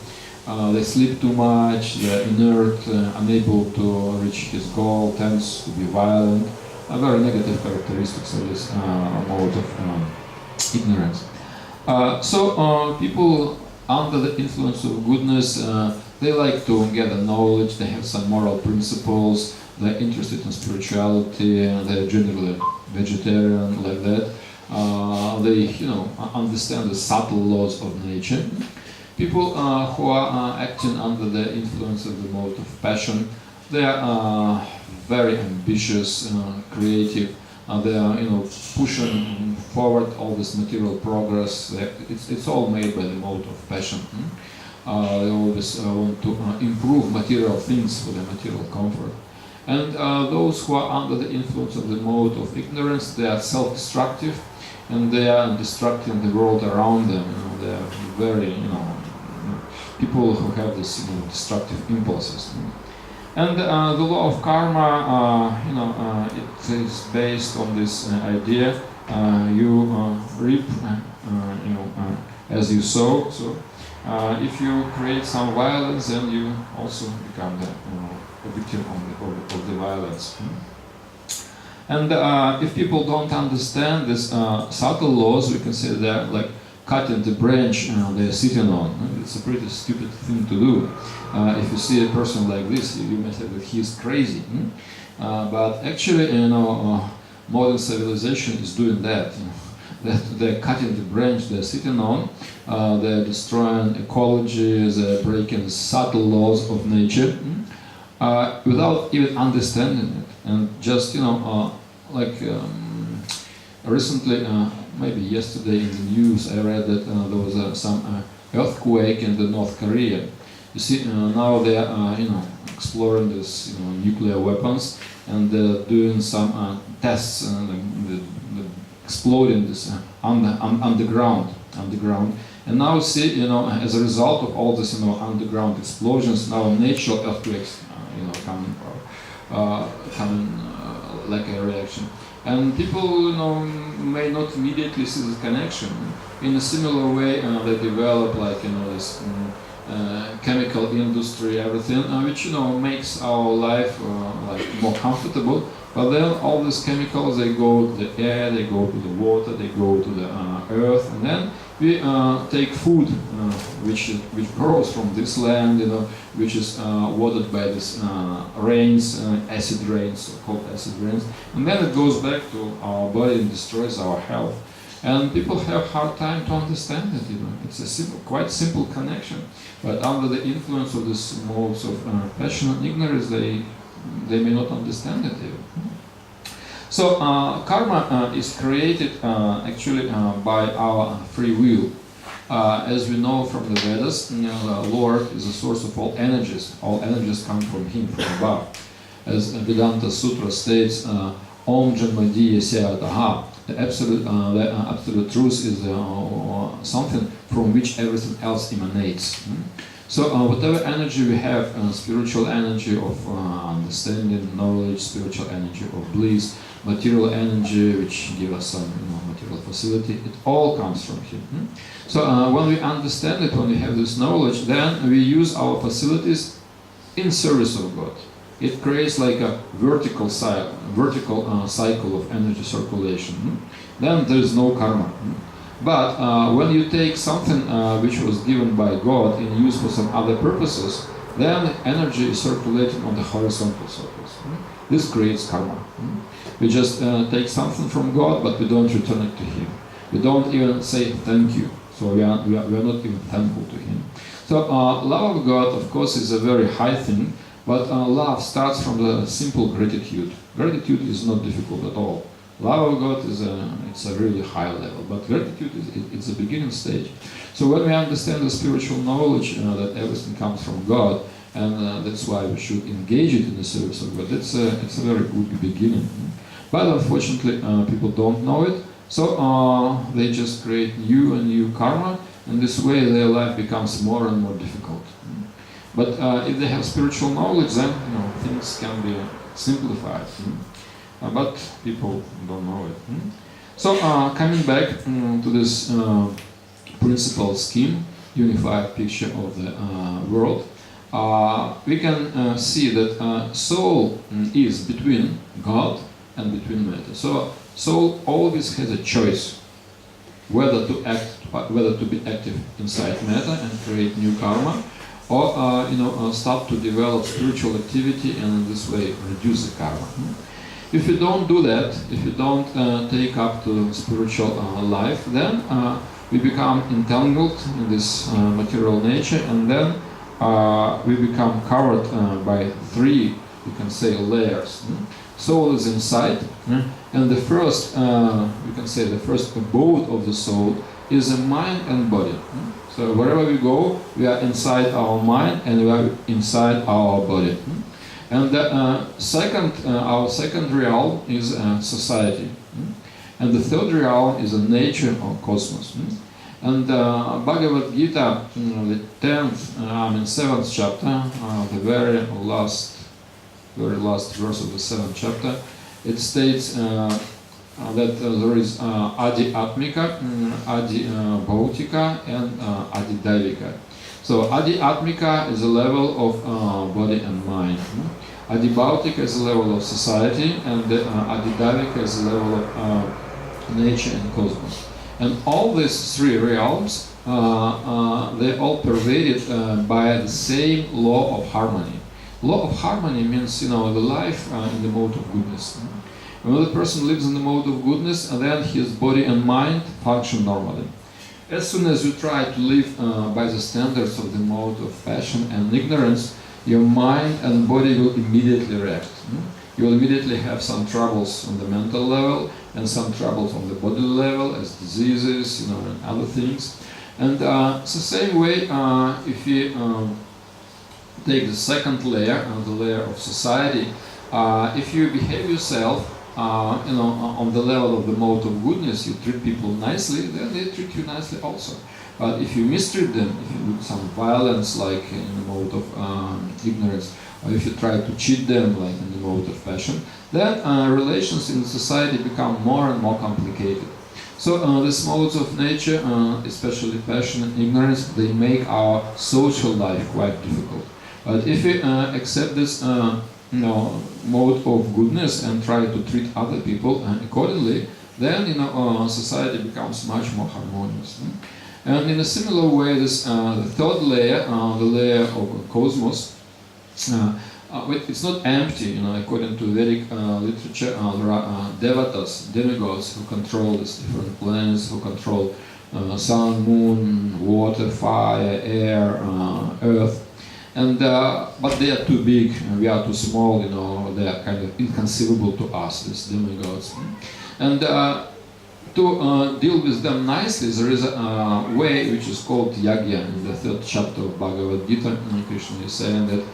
They sleep too much, they're inert, unable to reach his goal, tends to be violent. Very negative characteristics of this mode of ignorance. People under the influence of goodness, they like to gather knowledge, they have some moral principles, they're interested in spirituality, they're generally vegetarian, like that. They, understand the subtle laws of nature. People who are acting under the influence of the mode of passion, they are very ambitious, creative. They are, pushing forward all this material progress. It's all made by the mode of passion. They always want to improve material things for their material comfort. And those who are under the influence of the mode of ignorance, they are self-destructive, and they are destructing the world around them. They are very, people who have this, destructive impulses. And the law of karma, it is based on this idea: you reap, as you sow. So, if you create some violence, then you also become a victim of the violence. And if people don't understand these subtle laws, we can say they're like cutting the branch they're sitting on. It's a pretty stupid thing to do. If you see a person like this, you may say that he's crazy. But actually, modern civilization is doing that. That they're cutting the branch they're sitting on, they're destroying ecology, they're breaking subtle laws of nature without even understanding it. And just, recently, maybe yesterday in the news, I read that there was some earthquake in the North Korea. You see, now they are, exploring this, nuclear weapons, and they're doing some tests, exploding this underground. And now see, as a result of all this, underground explosions, now natural earthquakes, coming like a reaction. And people, may not immediately see the connection. In a similar way, they develop this chemical industry, everything, which makes our life more comfortable. But then all these chemicals, they go to the air, they go to the water, they go to the earth, and then we take food which grows from this land, which is watered by this rains, acid rains, so-called acid rains, and then it goes back to our body and destroys our health. And people have hard time to understand it. It's a quite simple connection, but under the influence of these modes of passion and ignorance, they may not understand it even. So karma is created actually by our free will. As we know from the Vedas, the Lord is the source of all energies. All energies come from Him, from above. As Vedanta Sutra states, Om Janmadiya Syataha. The absolute truth is something from which everything else emanates. So whatever energy we have, spiritual energy of understanding, knowledge, spiritual energy of bliss, material energy which give us some material facility, it all comes from Him. So when we understand it, when we have this knowledge, then we use our facilities in service of God. It creates like a vertical cycle of energy circulation. Then there is no karma. But when you take something which was given by God and used for some other purposes, then energy is circulating on the horizontal surface. This creates karma. We just take something from God, but we don't return it to Him. We don't even say thank you. So we are not even thankful to Him. So love of God, of course, is a very high thing, but love starts from the simple gratitude. Gratitude is not difficult at all. Love of God it's a really high level, but gratitude it's a beginning stage. So when we understand the spiritual knowledge that everything comes from God, and that's why we should engage it in the service of God, it's a very good beginning. But unfortunately, people don't know it, so they just create new and new karma, and this way their life becomes more and more difficult. But if they have spiritual knowledge, then things can be simplified. But people don't know it. So coming back to this principal scheme, unified picture of the world, we can see that soul is between God and between matter. So soul always has a choice whether to act, whether to be active inside matter and create new karma, or start to develop spiritual activity and in this way reduce the karma. If you don't do that, if you don't take up to spiritual life, then we become entangled in this material nature, and then we become covered by three, you can say, layers. Soul is inside, and the first, you can say, the first abode of the soul is the mind and body. So wherever we go, we are inside our mind and we are inside our body. And the our second realm is society, and the third realm is the nature or cosmos. And Bhagavad Gita, the 7th chapter, the very last verse of the 7th chapter, it states that there is Adi Atmika, Adi Bhautika, and Adi Daivika. So Adi Atmika is a level of body and mind. Adi Bhautika is a level of society, and Adi Daivika is a level of nature and cosmos. And all these three realms, they all pervaded by the same law of harmony. Law of harmony means, the life in the mode of goodness. When the person lives in the mode of goodness, then his body and mind function normally. As soon as you try to live by the standards of the mode of passion and ignorance, your mind and body will immediately react. You will immediately have some troubles on the mental level and some troubles on the body level, as diseases, and other things. And it's the same way if you take the second layer, the layer of society. If you behave yourself, on the level of the mode of goodness, you treat people nicely, then they treat you nicely also. But if you mistreat them, if you do some violence, like in the mode of ignorance, or if you try to cheat them, like in the mode of passion, then relations in society become more and more complicated. So these modes of nature, especially passion and ignorance, they make our social life quite difficult. But if we accept this mode of goodness and try to treat other people accordingly, then society becomes much more harmonious. And in a similar way, this the third layer, the layer of cosmos, it's not empty. According to Vedic literature, there are devatas, demigods, who control these different planets, who control sun, moon, water, fire, air, earth. And but they are too big, and we are too small. They are kind of inconceivable to us, these demigods. And to deal with them nicely, there is a way which is called yagya. In the 3rd chapter of Bhagavad Gita, Krishna is saying that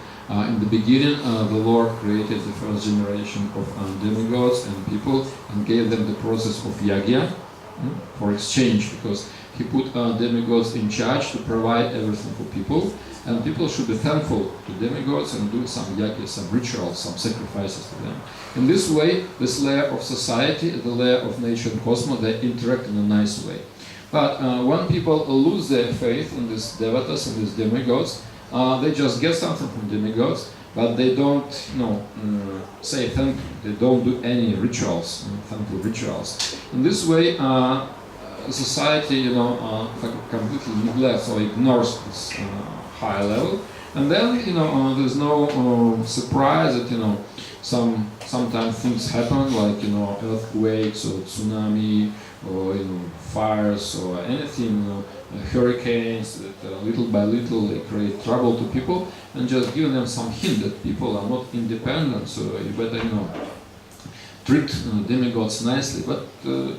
in the beginning, the Lord created the first generation of demigods and people and gave them the process of yagya for exchange, because he put demigods in charge to provide everything for people. And people should be thankful to demigods and do some yagya, some rituals, some sacrifices to them. In this way, this layer of society, the layer of nature and cosmos, they interact in a nice way. But when people lose their faith in these devatas and these demigods, they just get something from demigods, but they don't, say thank you. They don't do any rituals, thankful rituals. In this way, society, completely neglects or ignores this high level, and then there's no surprise that sometimes things happen, like earthquakes or tsunami or fires or anything, hurricanes that little by little they create trouble to people, and just give them some hint that people are not independent, so you better treat demigods nicely. But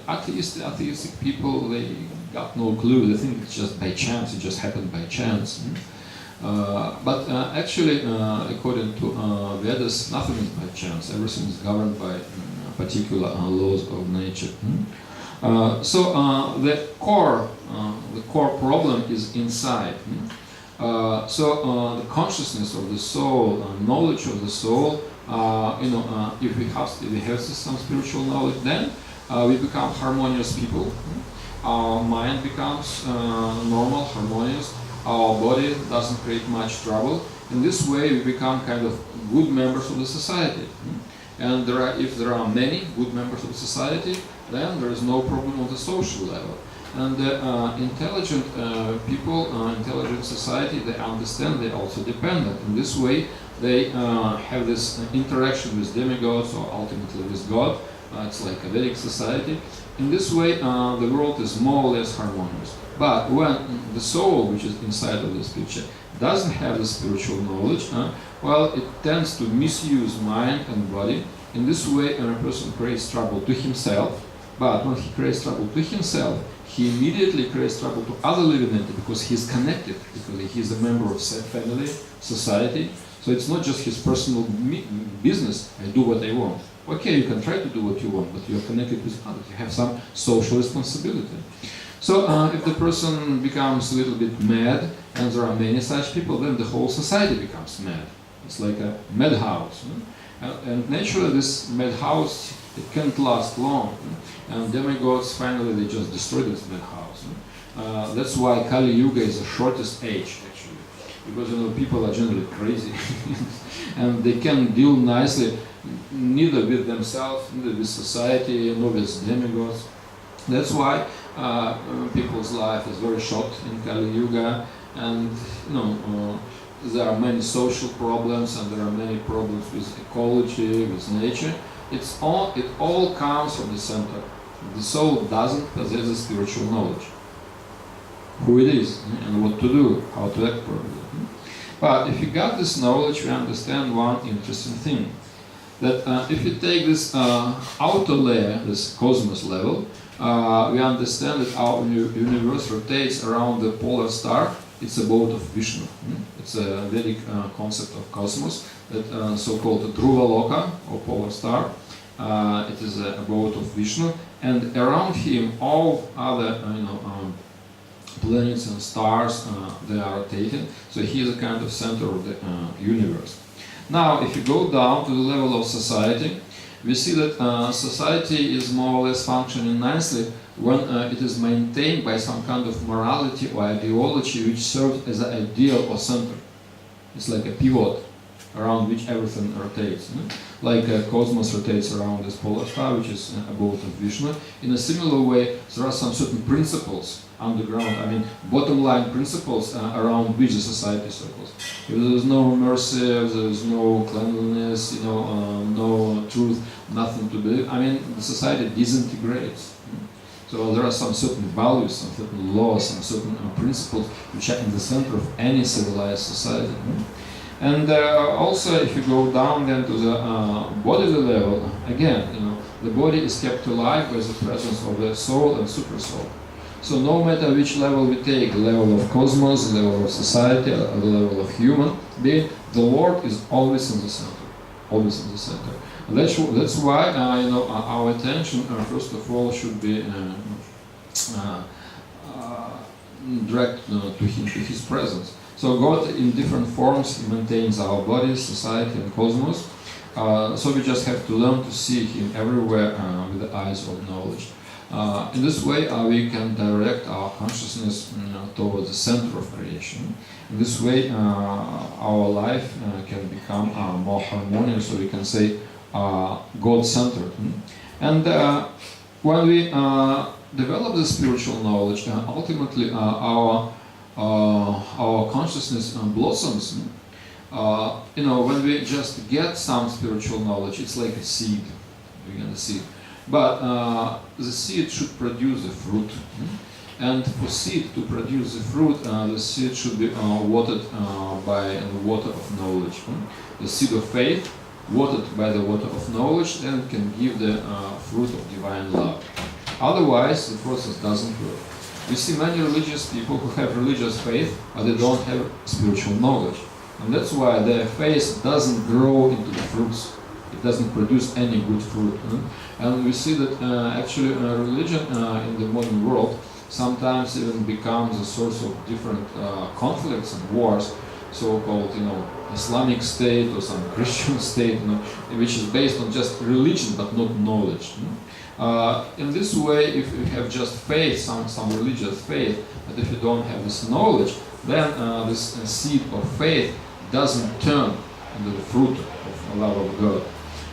atheistic people, they got no clue. They think it's just by chance. It just happened by chance. But actually, according to Vedas, nothing is by chance. Everything is governed by particular laws of nature. So the core problem is inside. So the consciousness of the soul, knowledge of the soul. If we have some spiritual knowledge, then we become harmonious people. Our mind becomes normal, harmonious. Our body doesn't create much trouble. In this way, we become kind of good members of the society. And if there are many good members of the society, then there is no problem on the social level. And intelligent people, intelligent society, they understand they're also dependent. In this way, they have this interaction with demigods or ultimately with God. It's like a Vedic society. In this way, the world is more or less harmonious. But when the soul, which is inside of this picture, doesn't have the spiritual knowledge, well, it tends to misuse mind and body. In this way, a person creates trouble to himself. But when he creates trouble to himself, he immediately creates trouble to other living entities because he's connected, because he's a member of family, society. So it's not just his personal business, I do what I want. Okay, you can try to do what you want, but you're connected with others. You have some social responsibility. So if the person becomes a little bit mad, and there are many such people, then the whole society becomes mad. It's like a madhouse. And naturally this madhouse, it can't last long. And demigods, finally, they just destroy this madhouse. That's why Kali Yuga is the shortest age, actually. Because people are generally crazy. And they can deal nicely neither with themselves, neither with society, nor with demigods. That's why people's life is very short in Kali Yuga, and there are many social problems, and there are many problems with ecology, with nature. It all comes from the center. The soul doesn't possess the spiritual knowledge, who it is, and what to do, how to act properly. But if you got this knowledge, you understand one interesting thing. That if you take this outer layer, this cosmos level, we understand that our universe rotates around the polar star. It's a boat of Vishnu. It's a Vedic concept of cosmos, that so-called Dhruva Loka, or polar star. It is a boat of Vishnu, and around him all other planets and stars, they are rotating. So he is a kind of center of the universe. Now, if you go down to the level of society, we see that society is more or less functioning nicely when it is maintained by some kind of morality or ideology which serves as an ideal or center. It's like a pivot around which everything rotates. Like a cosmos rotates around this polar star, which is a boat of Vishnu. In a similar way, there are some certain principles underground, bottom line principles around which the society circles. If there is no mercy, if there is no cleanliness, no truth, nothing to believe, the society disintegrates. So there are some certain values, some certain laws, some certain principles which are in the center of any civilized society. And also, if you go down then to the bodily level, again, the body is kept alive by the presence of the soul and supersoul. So no matter which level we take, the level of cosmos, the level of society, or the level of human being, the Lord is always in the center, always in the center. And that's why our attention, first of all, should be direct to Him, to His presence. So God, in different forms, He maintains our bodies, society, and cosmos. So we just have to learn to see Him everywhere with the eyes of knowledge. In this way, we can direct our consciousness towards the center of creation. In this way, our life can become more harmonious, so we can say God-centered. And when we develop the spiritual knowledge, ultimately our consciousness blossoms. When we just get some spiritual knowledge, it's like a seed. We're gonna see. But the seed should produce a fruit. And for seed to produce the fruit, the seed should be watered by the water of knowledge. The seed of faith, watered by the water of knowledge, then can give the fruit of divine love. Otherwise, the process doesn't work. We see many religious people who have religious faith, but they don't have spiritual knowledge. And that's why their faith doesn't grow into the fruits. It doesn't produce any good fruit. And we see that actually religion in the modern world sometimes even becomes a source of different conflicts and wars, so-called Islamic state or some Christian state, which is based on just religion but not knowledge. In this way, if you have just faith, some religious faith, but if you don't have this knowledge, then this seed of faith doesn't turn into the fruit of love of God.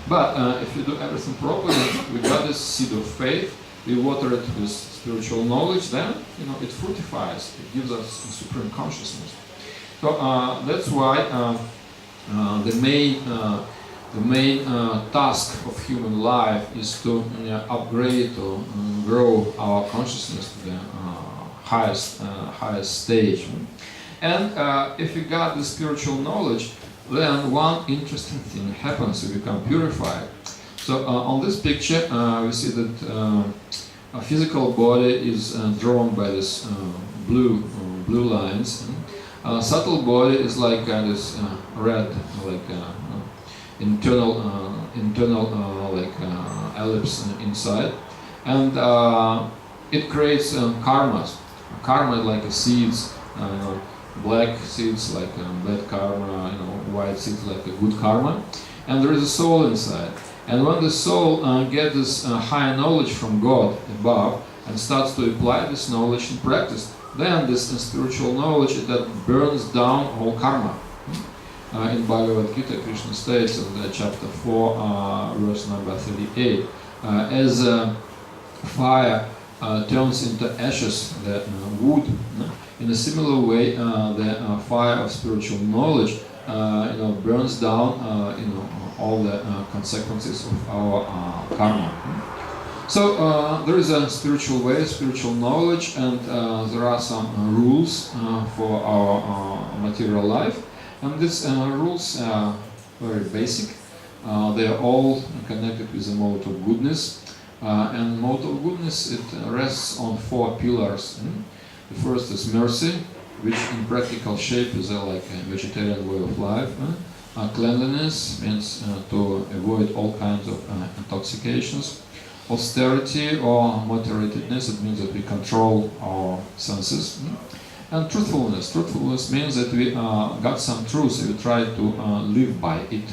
But if you do everything properly, we got this seed of faith, we water it with spiritual knowledge, then it fructifies, it gives us supreme consciousness. So that's why the main task of human life is to upgrade or grow our consciousness to the highest stage. And if we got the spiritual knowledge, then one interesting thing happens: we become purified. So on this picture, we see that a physical body is drawn by this blue lines. Subtle body is like this red, like internal like ellipse inside, and it creates karmas. Karma is like seeds, black seeds like bad karma, white seeds like a good karma, and there is a soul inside. And when the soul gets this high knowledge from God above and starts to apply this knowledge in practice, then this spiritual knowledge that burns down all karma. In Bhagavad Gita, Krishna states in chapter 4, verse number 38, as fire turns into ashes the wood, in a similar way, the fire of spiritual knowledge burns down all the consequences of our karma. So there is a spiritual way, spiritual knowledge, and there are some rules for our material life. And these rules are very basic. They are all connected with the mode of goodness. And mode of goodness, it rests on 4 pillars. The first is mercy, which in practical shape is like a vegetarian way of life. Cleanliness means to avoid all kinds of intoxications. Austerity or moderatedness, it means that we control our senses. And truthfulness. Truthfulness means that we got some truth, we try to live by it.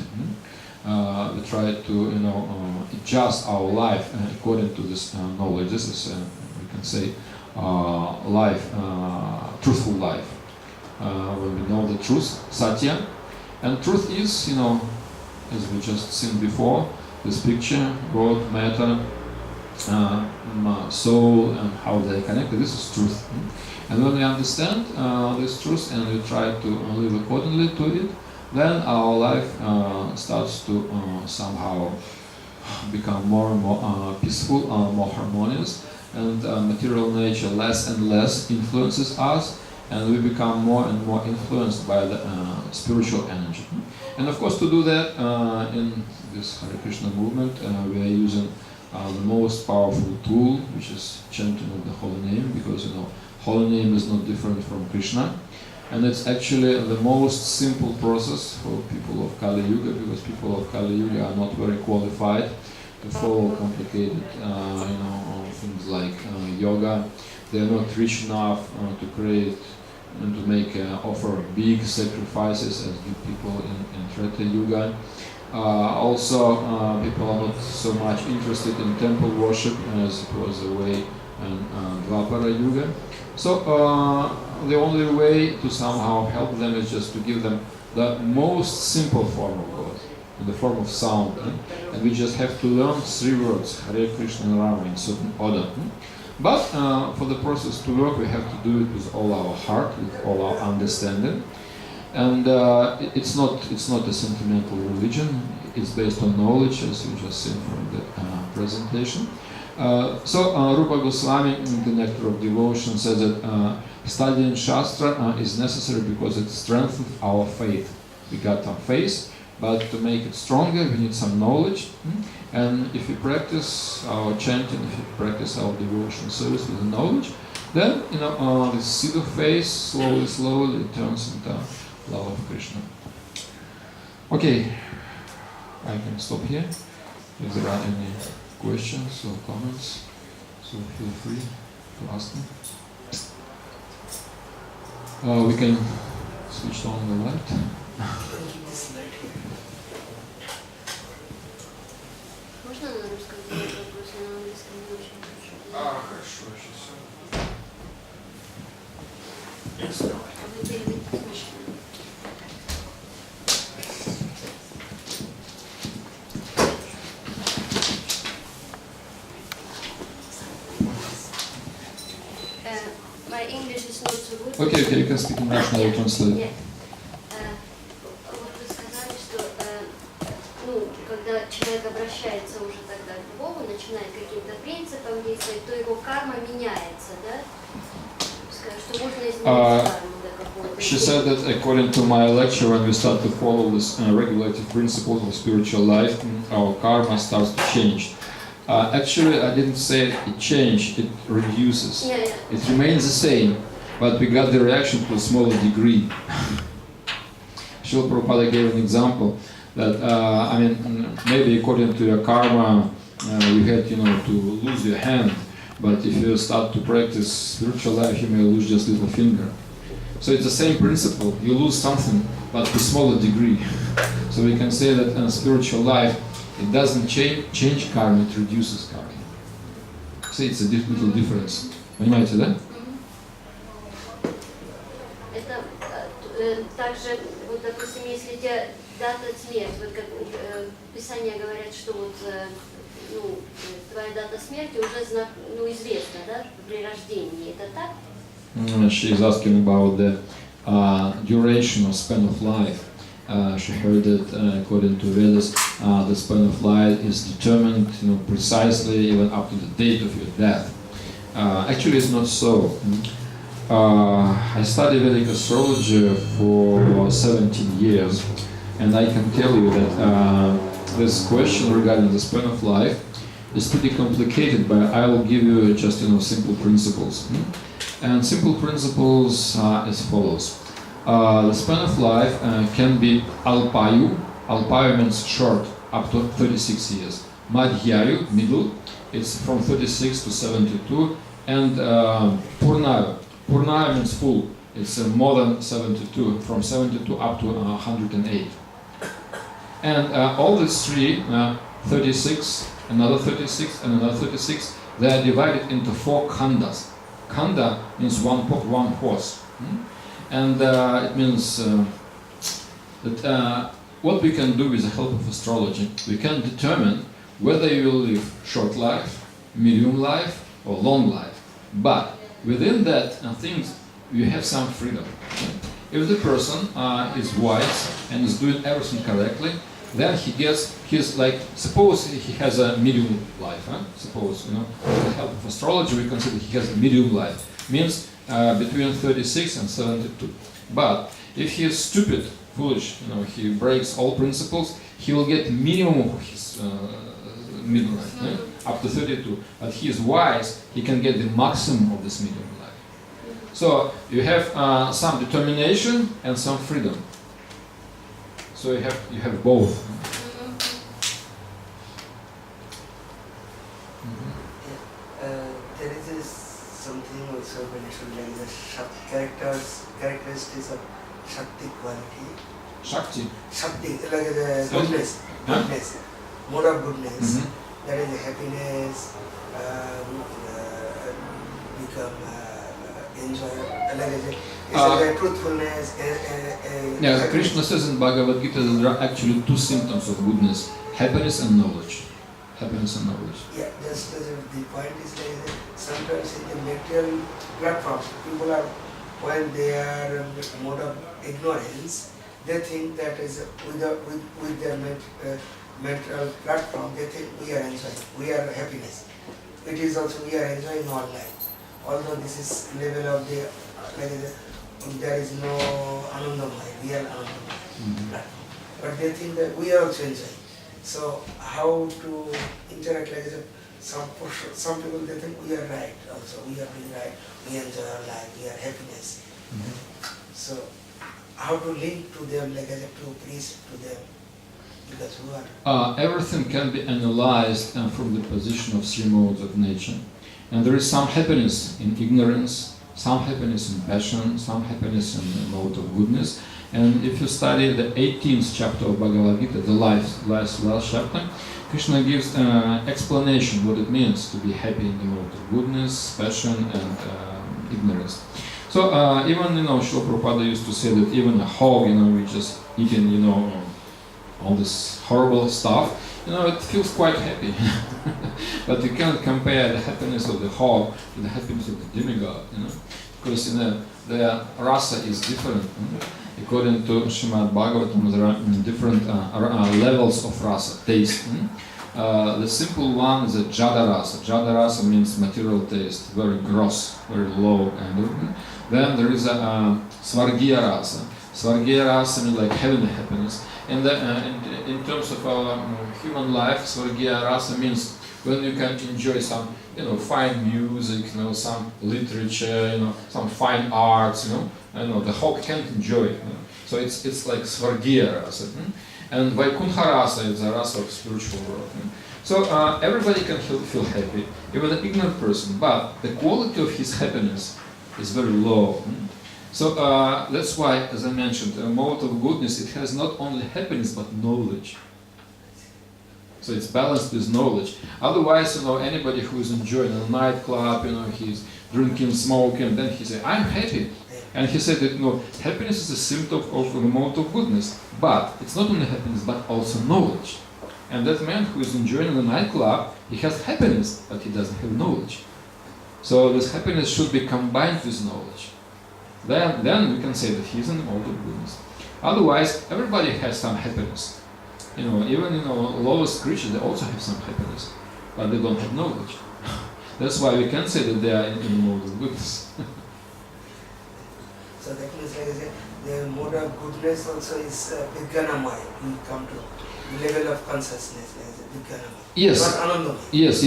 We try to adjust our life according to this knowledge. This is, we can say, life, truthful life. When we know the truth, satya. And truth is, as we just seen before, this picture, God, matter, soul, and how they are connected. This is truth. And when we understand this truth and we try to live accordingly to it, then our life starts to somehow become more and more peaceful, more harmonious, and material nature less and less influences us, and we become more and more influenced by the spiritual energy. And of course, to do that in this Hare Krishna movement, we are using the most powerful tool, which is chanting of the holy name, because holy name is not different from Krishna, and it's actually the most simple process for people of Kali Yuga, because people of Kali Yuga are not very qualified to follow complicated, things like yoga. They are not rich enough to create and to make offer big sacrifices as do people in Treta Yuga. Also, people are not so much interested in temple worship as it was the way in Dvapara Yuga. So the only way to somehow help them is just to give them the most simple form of God, in the form of sound. And we just have to learn 3 words, Hare Krishna and Rama, in certain order. But for the process to work, we have to do it with all our heart, with all our understanding. And it's not a sentimental religion. It's based on knowledge, as you just seen from the presentation. So Rupa Goswami, the Nectar of Devotion, says that studying Shastra is necessary because it strengthens our faith. We got our faith, but to make it stronger, we need some knowledge. And if we practice our chanting, if we practice our devotion service with the knowledge, then the seed of faith slowly turns into love of Krishna. Okay, I can stop here. If there are any questions or comments, so feel free to ask them. We can switch on the light. Можно на русском задать вопрос, я на английском не очень хорошо. Хорошо, сейчас. А вы переведите смешно. My English is not so good. Okay, you can speak in Russian, I will translate. Нет. Вот вы сказали, что когда человек обращается уже тогда к Богу, начинает каким-то принципом действовать, то его карма меняется, да? Что можно изменить карму до какого-то. She said that according to my lecture, when we start to follow this regulative principles of spiritual life, our karma starts to change. Actually, I didn't say it changed, it reduces. Yeah. It remains the same, but we got the reaction to a smaller degree. Srila Prabhupada gave an example that, maybe according to your karma, you had, to lose your hand, but if you start to practice spiritual life, you may lose just little finger. So it's the same principle. You lose something, but to a smaller degree. So we can say that in spiritual life, it doesn't change karma, it reduces karma. See, it's a little difference. Понимаете, да? Это также, вот, допустим, если тебя дата смерти, вот как Писания говорят, что вот, твоя дата смерти уже известна, да, при рождении, это так? She is asking about the duration or span of life. She heard that according to Vedas, the span of life is determined, precisely even up to the date of your death. Actually, it's not so. I studied Vedic astrology for 17 years, and I can tell you that this question regarding the span of life is pretty complicated, but I will give you just simple principles. And simple principles are as follows. The span of life can be alpayu. Alpayu means short, up to 36 years. Madhyayu, middle, it's from 36 to 72. And purnayu. Purnayu means full. It's more than 72, from 72 up to 108. And all these three, 36, another 36, and another 36, they are divided into 4 khandas. Khanda means one horse. And it means that what we can do with the help of astrology, we can determine whether you will live short life, medium life, or long life. But within that things, you have some freedom. If the person is wise and is doing everything correctly, then he gets his, suppose he has a medium life. Suppose, with the help of astrology, we consider he has a medium life. Means between 36 and 72. But if he is stupid, foolish, he breaks all principles, he will get minimum of his medium life, up to 32. But he is wise, he can get the maximum of this medium life. So you have some determination and some freedom. So you have both. There is something also mentioned like the characteristics of Shakti quality. Shakti. Shakti, like the goodness, goodness, mode of goodness. There is happiness, become enjoy, like truthfulness. Yeah, Krishna says in Bhagavad Gita that there are actually 2 symptoms of goodness: happiness and knowledge. Happiness and knowledge. Yeah, just the point is like that sometimes in the material platforms, people are, while they are mode of ignorance, they think that is with their mental platform, they think we are enjoying, we are happiness. It is also we are enjoying our life. Although this is level of the, there is no anandamaya, real anandamaya. But they think that we are also enjoying. So how to interact like that? Some people they think we are right also, we are doing right, we enjoy our life, we are happiness. So how to link to them like that, to preach to them? Because who are? Everything can be analyzed from the position of 3 modes of nature. And there is some happiness in ignorance, some happiness in passion, some happiness in the mode of goodness. And if you study the 18th chapter of Bhagavad Gita, the last chapter, Krishna gives explanation what it means to be happy in the mode of goodness, passion, and ignorance. So even Srila Prabhupada used to say that even a hog, which is eating all this horrible stuff, it feels quite happy. But you can't compare the happiness of the hog to the happiness of the demigod, because the rasa is different. According to Srimad Bhagavatam, there are different levels of rasa, taste. The simple one is a jada rasa. Jada rasa means material taste, very gross, very low kind of. Then there is a svargiya rasa. Svargiya rasa means like heavenly happiness. And in terms of our human life, svargiya rasa means when you can enjoy some, fine music, some literature, some fine arts, the hog can't enjoy it. So it's like svargiya rasa. And Vaikuntha rasa is a rasa of spiritual world. So everybody can feel happy, even an ignorant person, but the quality of his happiness is very low. So that's why, as I mentioned, a mode of goodness, it has not only happiness but knowledge. So it's balanced with knowledge. Otherwise, anybody who is enjoying a nightclub, he's drinking, smoking, then he says, I'm happy. And he said that happiness is a symptom of the mode of goodness. But it's not only happiness, but also knowledge. And that man who is enjoying a nightclub, he has happiness, but he doesn't have knowledge. So this happiness should be combined with knowledge. Then we can say that he's in the mode of goodness. Otherwise, everybody has some happiness. Even lowest creatures, they also have some happiness, but they don't have knowledge. That's why we can say that they are in the mode of goodness. So that means the mode of goodness also is Vijnanamaya. We come to the level of consciousness as Vijnanamaya. Yes. Not Anandamaya. Yes.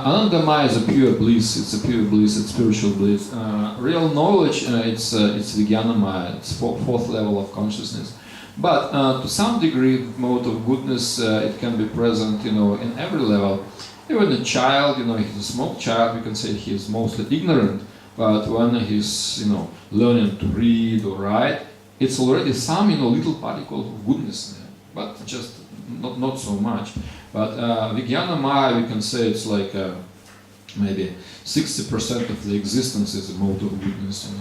Anandamaya is a pure bliss. It's a pure bliss. It's spiritual bliss. Real knowledge, it's Vijnanamaya. It's fourth level of consciousness. But to some degree, the mode of goodness, it can be present, in every level. Even a child, he's a small child, we can say he is mostly ignorant. But when he's, learning to read or write, it's already some, little particle of goodness there, but just not so much. But Vijnanamaya, we can say it's like maybe 60% of the existence is a mode of goodness,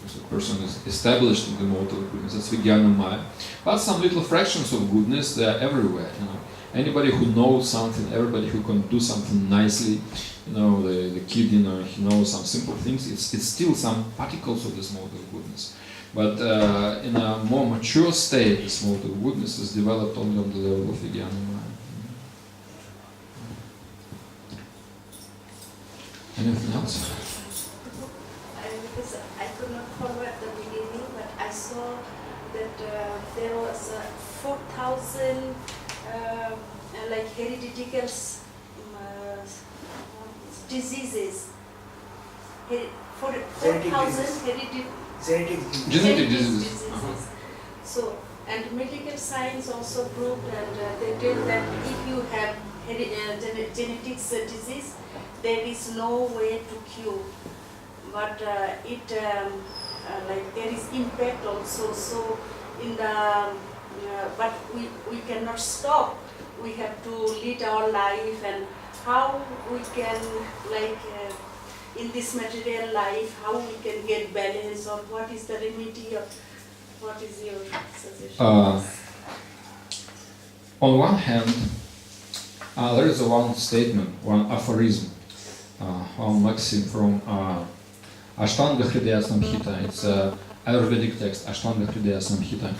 Because a person is established in the mode of goodness, that's Vijnanamaya. But some little fractions of goodness, they are everywhere, Anybody who knows something, everybody who can do something nicely, the kid, he knows some simple things, it's still some particles of this mode of goodness. But in a more mature state, this mode of goodness is developed only on the level of Vijnanamaya. Anything else? Because I could not follow at the beginning, but I saw that there was 4,000 hereditary diseases. 4,000 Genetic diseases. So, and medical science also proved, and they tell that if you have genetics disease, there is no way to cure. But there is impact also. So in the but we cannot stop. We have to lead our life, and how we can in this material life, how we can get balance, or what is the remedy, or what is your suggestion? On one hand, there is one statement, one aphorism, one maxim from Ashtanga Hridaya Samhita. It's an Ayurvedic text, Ashtanga Hridaya Samhita.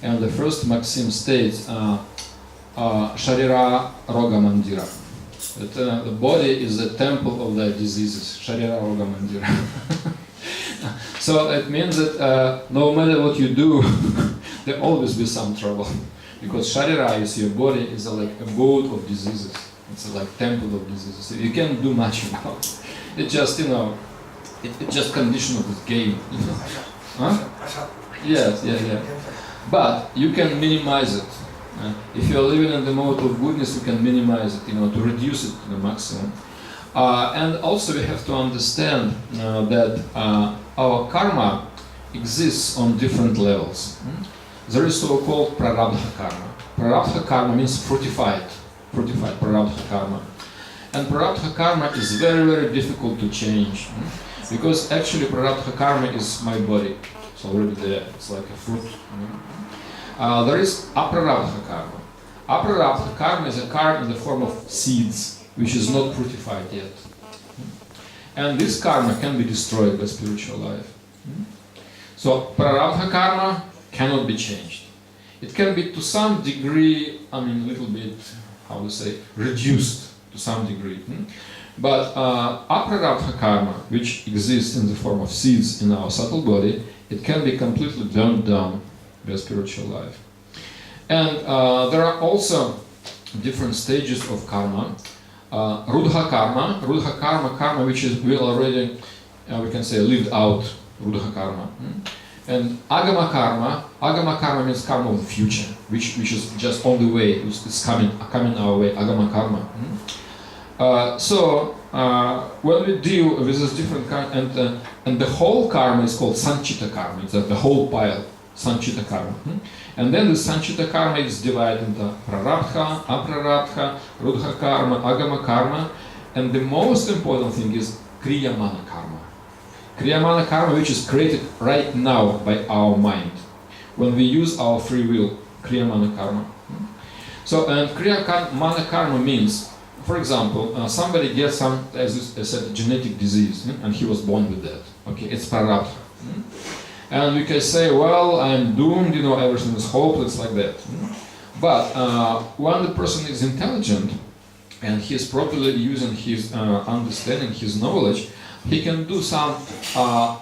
And the first maxim states, Sharira Roga Mandira. That the body is the temple of the diseases. Sharira Roga Mandira. So it means that no matter what you do, there always be some trouble. Because Sharira is your body, is like abode of diseases. It's like temple of diseases. So you can't do much about it. It just, it's just condition of this game. Huh? Yes, yeah. But you can minimize it. If you're living in the mode of goodness, you can minimize it, to reduce it to the maximum. And also we have to understand that our karma exists on different levels. There is so-called prarabdha karma. Prarabdha karma means fortified prarabdha karma. And prarabdha karma is very, very difficult to change. Because actually prarabdha karma is my body. It's already there. It's like a fruit. There is aprarabdha karma. Aprarabdha karma is a karma in the form of seeds, which is not fructified yet. And this karma can be destroyed by spiritual life. So prarabdha karma cannot be changed. It can be to some degree, a little bit, how to say, reduced to some degree. But aprarabdha karma, which exists in the form of seeds in our subtle body, it can be completely burned down by spiritual life. And there are also different stages of karma. Rudha karma, which is we already, we can say, lived out rudha karma. And agama karma means karma of the future, which is just on the way, it's coming our way, agama karma. So when we deal with this different karma, and the whole karma is called sanchita karma, it's the whole pile, sanchita karma. And then the sanchita karma is divided into prarabdha, aprarabdha, rudha karma, agama karma, and the most important thing is kriyamana karma. Kriyamana karma, which is created right now by our mind, when we use our free will, kriyamana karma. So, and kriyamana karma means, for example, somebody gets some, as I said, genetic disease, and he was born with that. Okay, it's prarabdha. And we can say, well, I'm doomed, everything is hopeless, like that. But when the person is intelligent and he is properly using his understanding, his knowledge, he can do some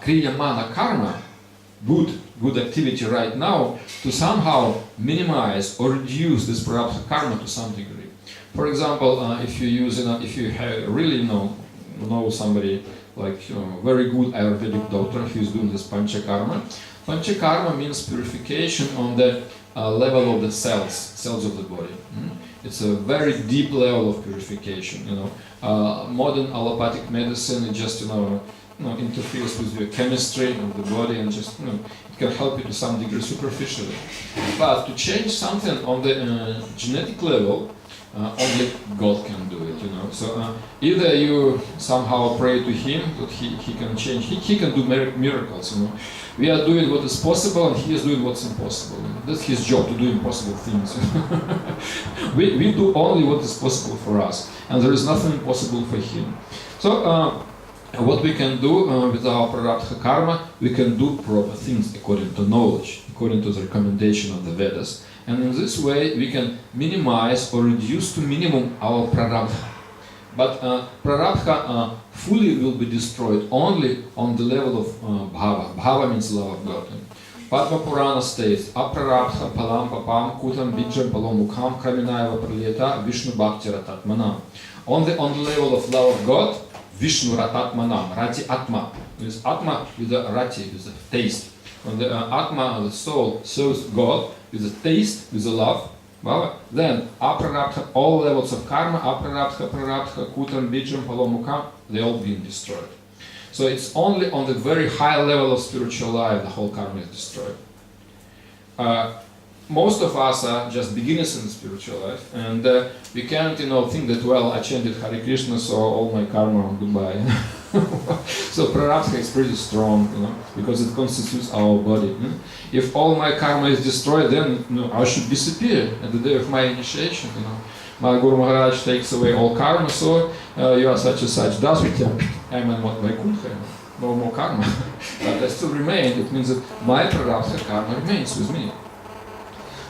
kriyamana karma, good activity right now, to somehow minimize or reduce this prarabdha karma to some degree. For example, if you really know somebody like very good Ayurvedic doctor who is doing this panchakarma. Panchakarma means purification on the level of the cells of the body. It's a very deep level of purification. Modern allopathic medicine just interferes with your chemistry of the body and just it can help you to some degree superficially. But to change something on the genetic level, only God can do it, So either you somehow pray to Him that He can change, He can do miracles, We are doing what is possible and He is doing what's impossible. That's His job, to do impossible things. we do only what is possible for us, and there is nothing impossible for Him. So what we can do with our prarabdha karma, we can do proper things according to knowledge, according to the recommendation of the Vedas. And in this way, we can minimize or reduce to minimum our prarabdha. But prarabdha fully will be destroyed only on the level of bhava. Bhava means love of God. Padma Purana states, aprarabdha palam papam kutam bijam palomukham kraminayava praliyata Vishnu bhakti ratatmanam. On the level of love of God, Vishnu ratatmanam, rati atma. With atma with the rati, with the taste. When the atma, the soul, serves God with the taste, with the love, then aprarabdha, all levels of karma, aprarabdha, prarabdha, kutam, bijam, palomukam, they all being destroyed. So it's only on the very high level of spiritual life the whole karma is destroyed. Most of us are just beginners in spiritual life, and we can't, think that, well, I chanted Hare Krishna, so all my karma, goodbye. So prarabdha is pretty strong, because it constitutes our body. If all my karma is destroyed, then I should disappear at the day of my initiation. My Guru Maharaj takes away all karma, so you are such and such. I'm in Vaikuntha, no more karma. But I still remain. It means that my prarabdha karma remains with me.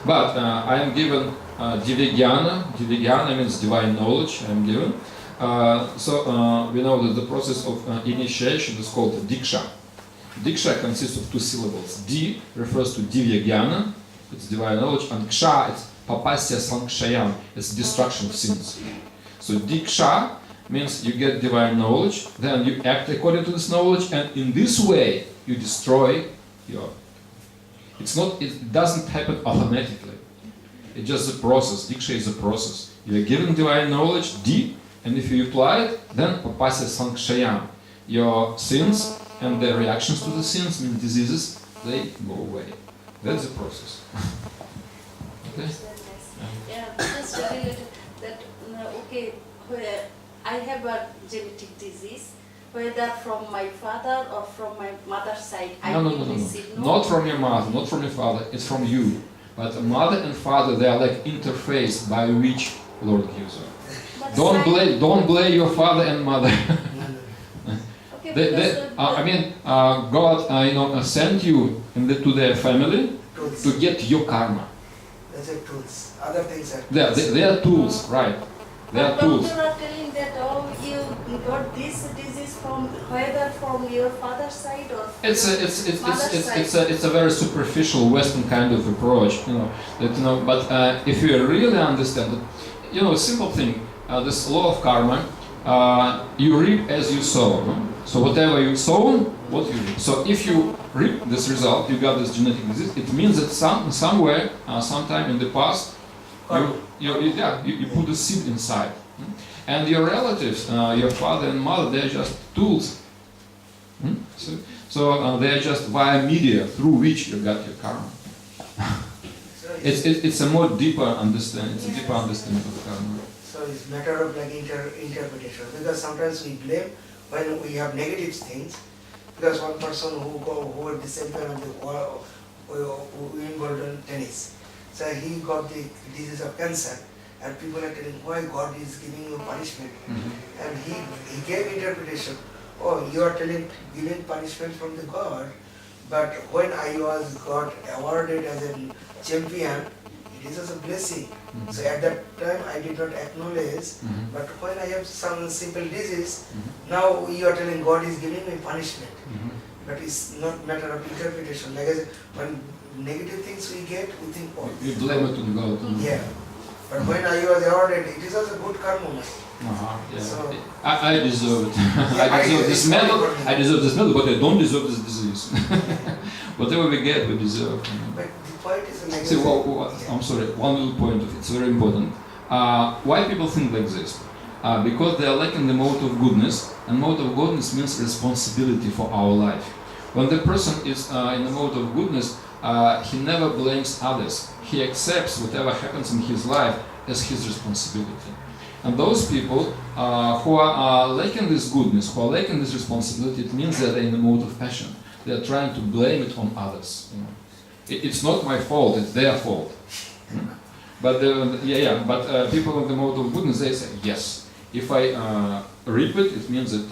But I am given divyajnana. Divyajnana means divine knowledge. I am given. So we know that the process of initiation is called diksha. Diksha consists of two syllables. Di refers to divyajnana, it's divine knowledge, and ksha, it's papasya sankshayam, it's destruction of sins. So diksha means you get divine knowledge, then you act according to this knowledge, and in this way you destroy your. It doesn't happen automatically. It's just a process. Diksha is a process. You are given divine knowledge, di, And if you apply it, then papasya sankshayam. Your sins and the reactions to the sins, mean diseases, they go away. That's the process. Okay? Yeah, just related that, okay, where I have a genetic disease, whether from my father or from my mother's side, I will receive Not from your mother, not from your father, it's from you. But mother and father, they are like interface by which Lord gives you. But Don't blame your father and mother. okay, God, sent you to their family Tools. to get your karma. That's a tools. Other things are They are tools, right? They are but tools. doctor are telling that, oh, you got this disease from whether from your father's side or from It's a very superficial Western kind of approach, But if you really understand it, simple thing. This law of karma, you reap as you sow. No? So whatever you sow, what you reap. So if you reap this result, you got this genetic disease. It means that somewhere, sometime in the past, you put a seed inside. And your relatives, your father and mother, they're just tools. So they're just via media through which you got your karma. It's a more deeper understanding. It's a deeper understanding of karma. So it's matter of like interpretation, because sometimes we blame when we have negative things, because one person who were disabled on the wall, who involved in tennis, so he got the disease of cancer, and people are telling why God is giving you punishment, and he gave interpretation. Oh, you are giving punishment from the God, but when I got awarded as a champion, it is as a blessing. So at that time I did not acknowledge, but when I have some simple disease, now you are telling God is giving me punishment. But it's not matter of interpretation. Like I said, when negative things we get, we think, oh, You blame it on God. yeah. But when I was awarded, it is also good karma. Yeah. So- I deserve it. Yeah, I deserve this medal. for me. I deserve this medal, but I don't deserve this disease. Whatever we get, we deserve. But the point is a negative. See, I'm sorry. One little point of it's very important. Why people think like this? Because they are lacking the mode of goodness, and mode of goodness means responsibility for our life. When the person is in the mode of goodness, he never blames others. He accepts whatever happens in his life as his responsibility. And those people who are lacking this goodness, who are lacking this responsibility, it means that they're in the mode of passion. They are trying to blame it on others. It's not my fault; it's their fault. But people in the mode of goodness, they say, yes, if I reap it, it means that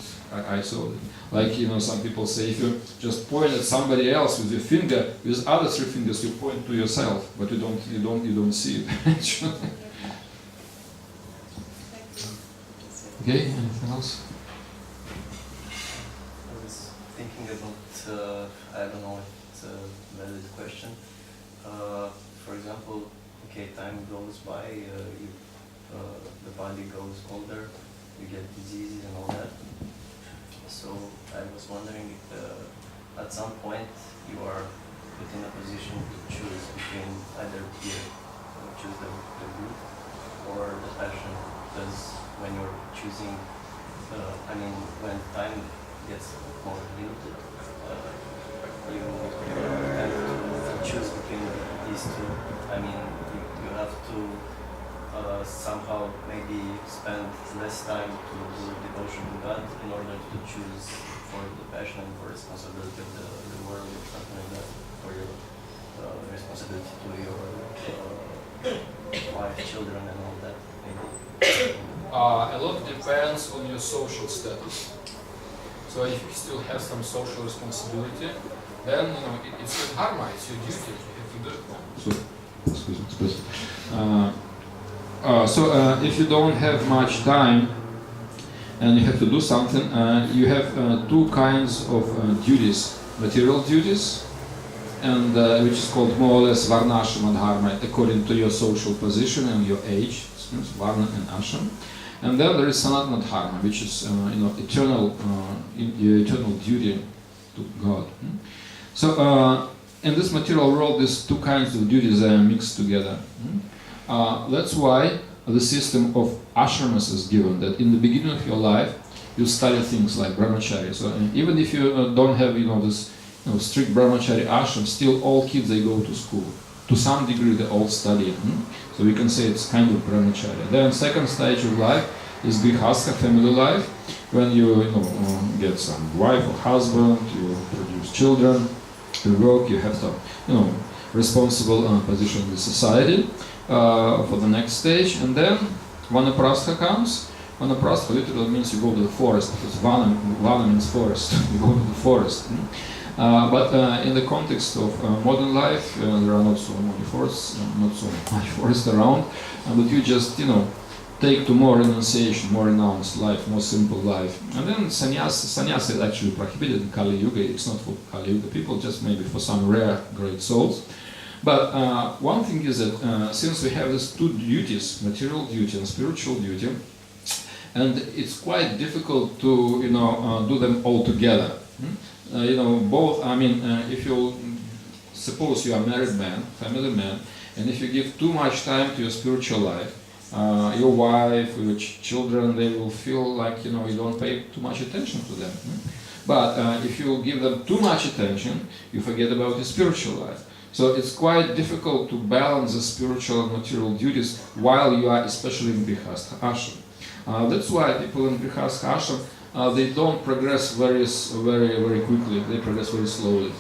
I sowed it. Like some people say, if you just point at somebody else with your finger, with other three fingers, you point to yourself, but you don't see it. Okay, anything else? I was thinking about, I don't know if it's a valid question. For example, okay, time goes by, the body grows older, you get diseases and all that. So I was wondering if at some point you are put in a position to choose between either here, choose the good or the passion, because when you're choosing, when time gets more limited, you have to choose between these two. You have to somehow maybe spend less time to do devotion to God in order to choose for the passion and for responsibility of the world or something like that, for your responsibility to your wife, children and all that maybe. A lot depends on your social status. So if you still have some social responsibility, then it's your dharma, it's your duty. You have to do it. Excuse me. So if you don't have much time and you have to do something, you have two kinds of duties: material duties, and which is called more or less varnashram dharma, according to your social position and your age, varna and ashram. And then there is sanatana dharma, which is eternal, your eternal duty to God. So in this material world, these two kinds of duties are mixed together. That's why the system of ashramas is given, that in the beginning of your life you study things like brahmachari. So even if you don't have this strict brahmachari ashram, still all kids, they go to school. To some degree they all study. So we can say it's kind of brahmacharya. Then second stage of life is grihastha, family life, when you get some wife or husband, you produce children, you work, you have some responsible position in the society for the next stage. And then vanaprastha comes. Vanaprastha literally means you go to the forest, because vana means forest. You go to the forest. But in the context of modern life, there are not so many forests, not so much forest around, but you just take to more renunciation, more renounced life, more simple life. And then sannyasa is actually prohibited in Kali Yuga. It's not for Kali Yuga people, just maybe for some rare great souls. But one thing is that since we have these two duties, material duty and spiritual duty, and it's quite difficult to do them all together. Both. I mean, if you suppose you are a married man, family man, and if you give too much time to your spiritual life, your wife, your children, they will feel like you don't pay too much attention to them. But if you give them too much attention, you forget about your spiritual life. So it's quite difficult to balance the spiritual and material duties while you are especially in grihastha ashram. That's why people in grihastha ashram, they don't progress very quickly. They progress very slowly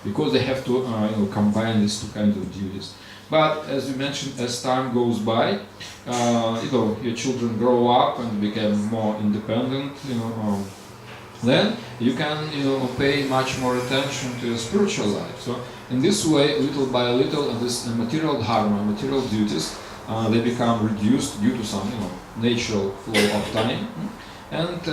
because they have to combine these two kinds of duties. But as we mentioned, as time goes by, your children grow up and become more independent. Then you can pay much more attention to your spiritual life. So in this way, little by little, this material dharma, material duties, they become reduced due to some natural flow of time, and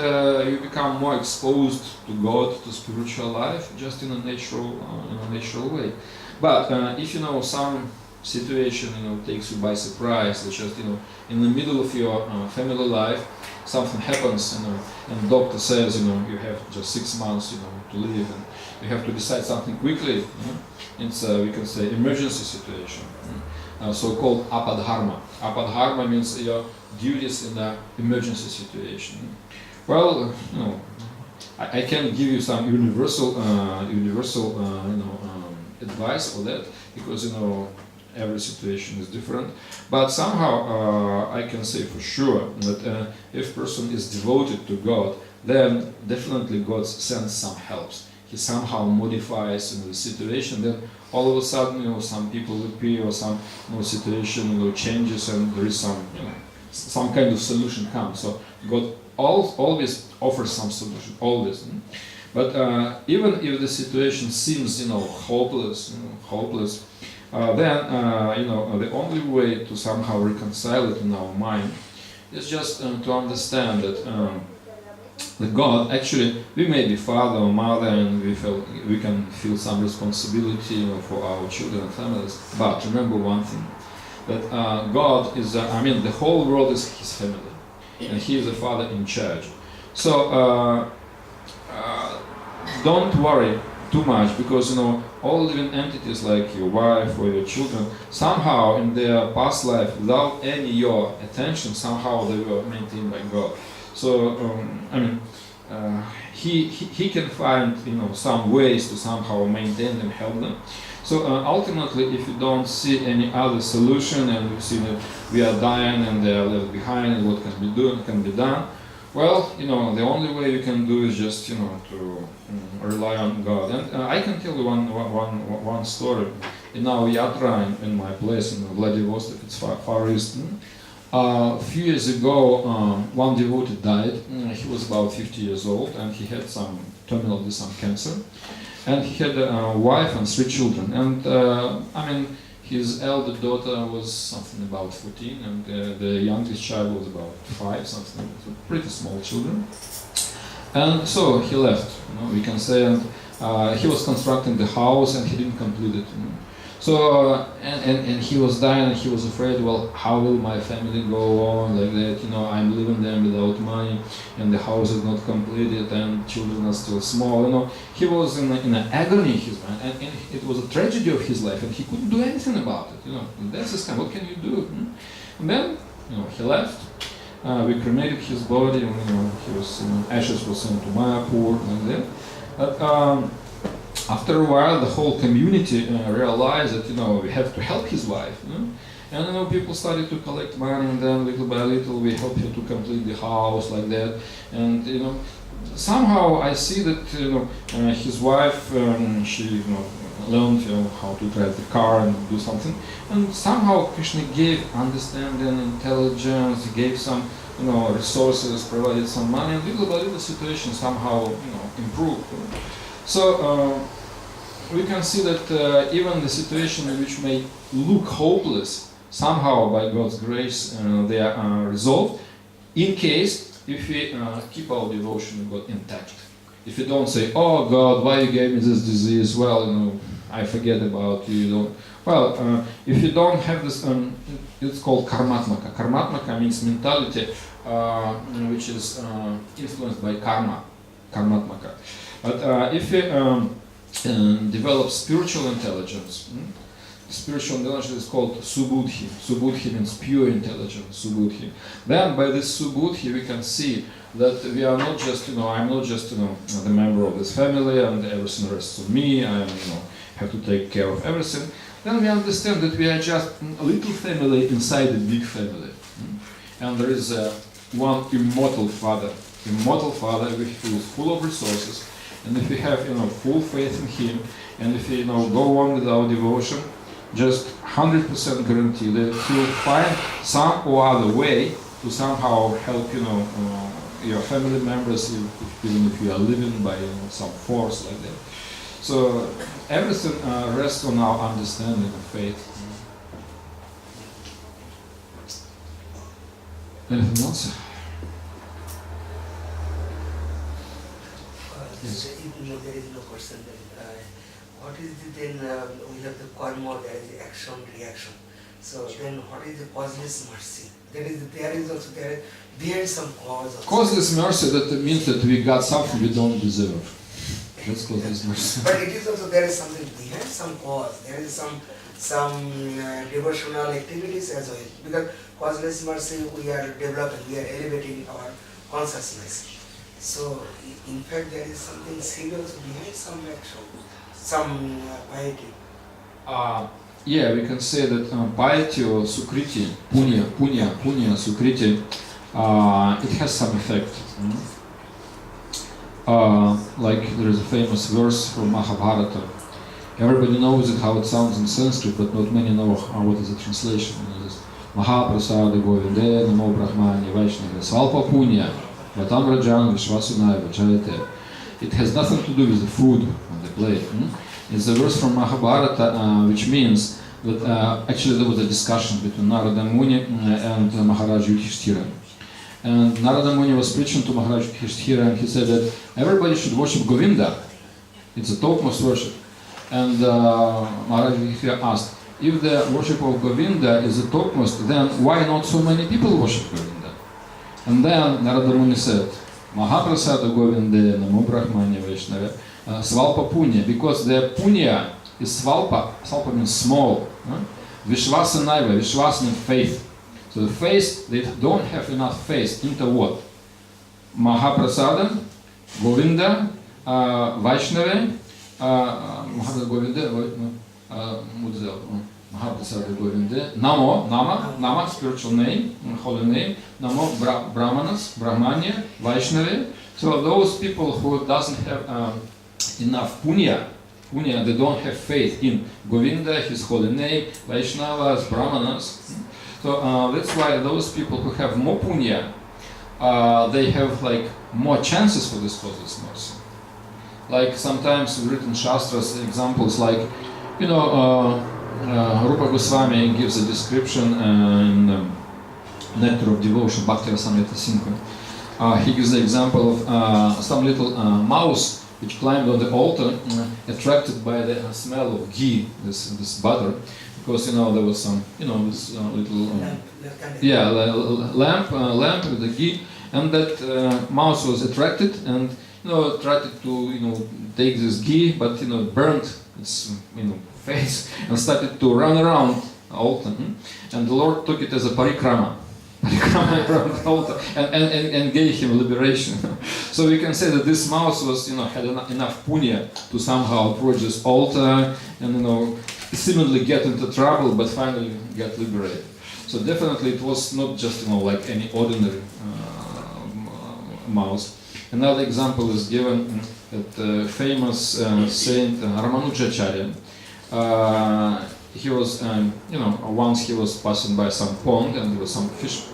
you become more exposed to God, to spiritual life, just in a natural way. But if some situation takes you by surprise, just in the middle of your family life, something happens, and doctor says you have just 6 months to live, and you have to decide something quickly. It's we can say emergency situation, so-called apadharma. Apadharma means your duties in an emergency situation. Well, I can give you some universal advice for that, because every situation is different. But somehow I can say for sure that if person is devoted to God, then definitely God sends some helps. He somehow modifies the situation. Then all of a sudden, some people appear, or some situation changes, and there is some kind of solution comes. So God always offers some solution, always. But even if the situation seems hopeless, then the only way to somehow reconcile it in our mind is just to understand that God, actually, we may be father or mother, and we can feel some responsibility for our children and families. But remember one thing, that God is, the whole world is His family, and He is the Father in charge. So don't worry too much, because all living entities like your wife or your children, somehow in their past life, without any your attention, somehow they were maintained by God. So he can find some ways to somehow maintain them, help them. So ultimately, if you don't see any other solution, and you see that we are dying and they are left behind, and what can be done, well, the only way you can do is just to rely on God. And I can tell you one story. In our yatra in my place in Vladivostok, it's far east. A few years ago, one devotee died. He was about 50 years old, and he had some terminal some cancer. And he had a wife and 3 children. And his elder daughter was something about 14, and the youngest child was about 5, something. So pretty small children. And so he left. We can say, and he was constructing the house, and he didn't complete it. So and he was dying, and he was afraid. Well, how will my family go on like that? I'm leaving them without money, and the house is not completed, and children are still small. He was in an agony in his mind, and it was a tragedy of his life, and he couldn't do anything about it. And that's his kind. What can you do? And then he left. We cremated his body, and ashes were sent to Mayapur and then. But after a while, the whole community realized that we have to help his wife. And people started to collect money, and then little by little we helped him to complete the house like that. And somehow I see that his wife she learned how to drive the car and do something, and somehow Krishna gave understanding, intelligence, gave some resources, provided some money, and little by little the situation somehow improved. So we can see that even the situation which may look hopeless, somehow by God's grace they are resolved, in case if we keep our devotion to God intact. If you don't say, "Oh God, why you gave me this disease?" Well, I forget about you. If you don't have this, it's called karmatmaka. Karmatmaka means mentality which is influenced by karma. Karmatmaka. But if you develop spiritual intelligence, spiritual intelligence is called subuddhi. Subuddhi means pure intelligence. Subuddhi. Then by this subuddhi we can see that we are not just, I'm not just, the member of this family and everything rests on me. I have to take care of everything. Then we understand that we are just a little family inside a big family, and there is one immortal Father who is full of resources. And if we have full faith in Him, and if we go on with our devotion, just 100% guarantee that He will find some or other way to somehow help your family members, even if you are living by some force like that. So everything rests on our understanding of faith. Anything else? Yes. There is no question. What is then we have the karma, there is the action, reaction. So then what is the causeless mercy? There is also behind some cause. Causeless mercy, that means that we got something we don't deserve. That's causeless mercy. But it is also there is something behind some cause. There is some devotional activities as well. Because causeless mercy we are developing, we are elevating our consciousness. So in fact there is something serious behind some action, some piety. Yeah, we can say that piety or sukriti, punya, sukriti, it has some effect. Like there is a famous verse from Mahabharata. Everybody knows it, how it sounds in Sanskrit, but not many know what is the translation. It is Mahaprasada Govinde Namo Brahmani Vaishnava Svalpa Punya Vatam Rajan Vishwasunaya Vachayate. It has nothing to do with the food on the plate. It's a verse from Mahabharata which means that actually there was a discussion between Narada Muni and Maharaj Yudhishthira. And Narada Muni was preaching to Maharaj Yudhishthira, and he said that everybody should worship Govinda. It's the topmost worship. And Maharaj Yudhishthira asked, if the worship of Govinda is the topmost, then why not so many people worship Govinda? And then Narada Muni said, Mahaprasada Govinda Namo Brahmanya Vaishnava Svalpa Punya, because the Punya is Svalpa. Svalpa means small. Vishvasa Naiva, Vishvasa means faith. So the faith, they don't have enough faith into what? Mahaprasada, Govinda, Vaishnava, Mahaprasada Govinda, Mahaprasada Govinda, Nama, spiritual name, holy name, Namo, Brahmanas, Brahmanya, Vaishnava. So those people who doesn't have enough punya, they don't have faith in Govinda, his holy name, Vaishnavas, Brahmanas. So that's why those people who have more punya, they have like more chances for this causeless mercy. Like sometimes written shastras examples, like Rupa Goswami gives a description in Nectar of Devotion, Bhakti Rasamrita Sindhu. He gives the example of some little mouse which climbed on the altar, attracted by the smell of ghee, this butter, because there was some this little lamp with the ghee, and that mouse was attracted and tried to take this ghee, but it burnt its face and started to run around the altar, and the Lord took it as a parikrama. around the altar and gave him liberation. So we can say that this mouse was, had enough punya to somehow approach this altar and, seemingly get into trouble, but finally get liberated. So definitely it was not just, like any ordinary mouse. Another example is given at famous saint Ramanujacharya. He was, once he was passing by some pond and there was some fish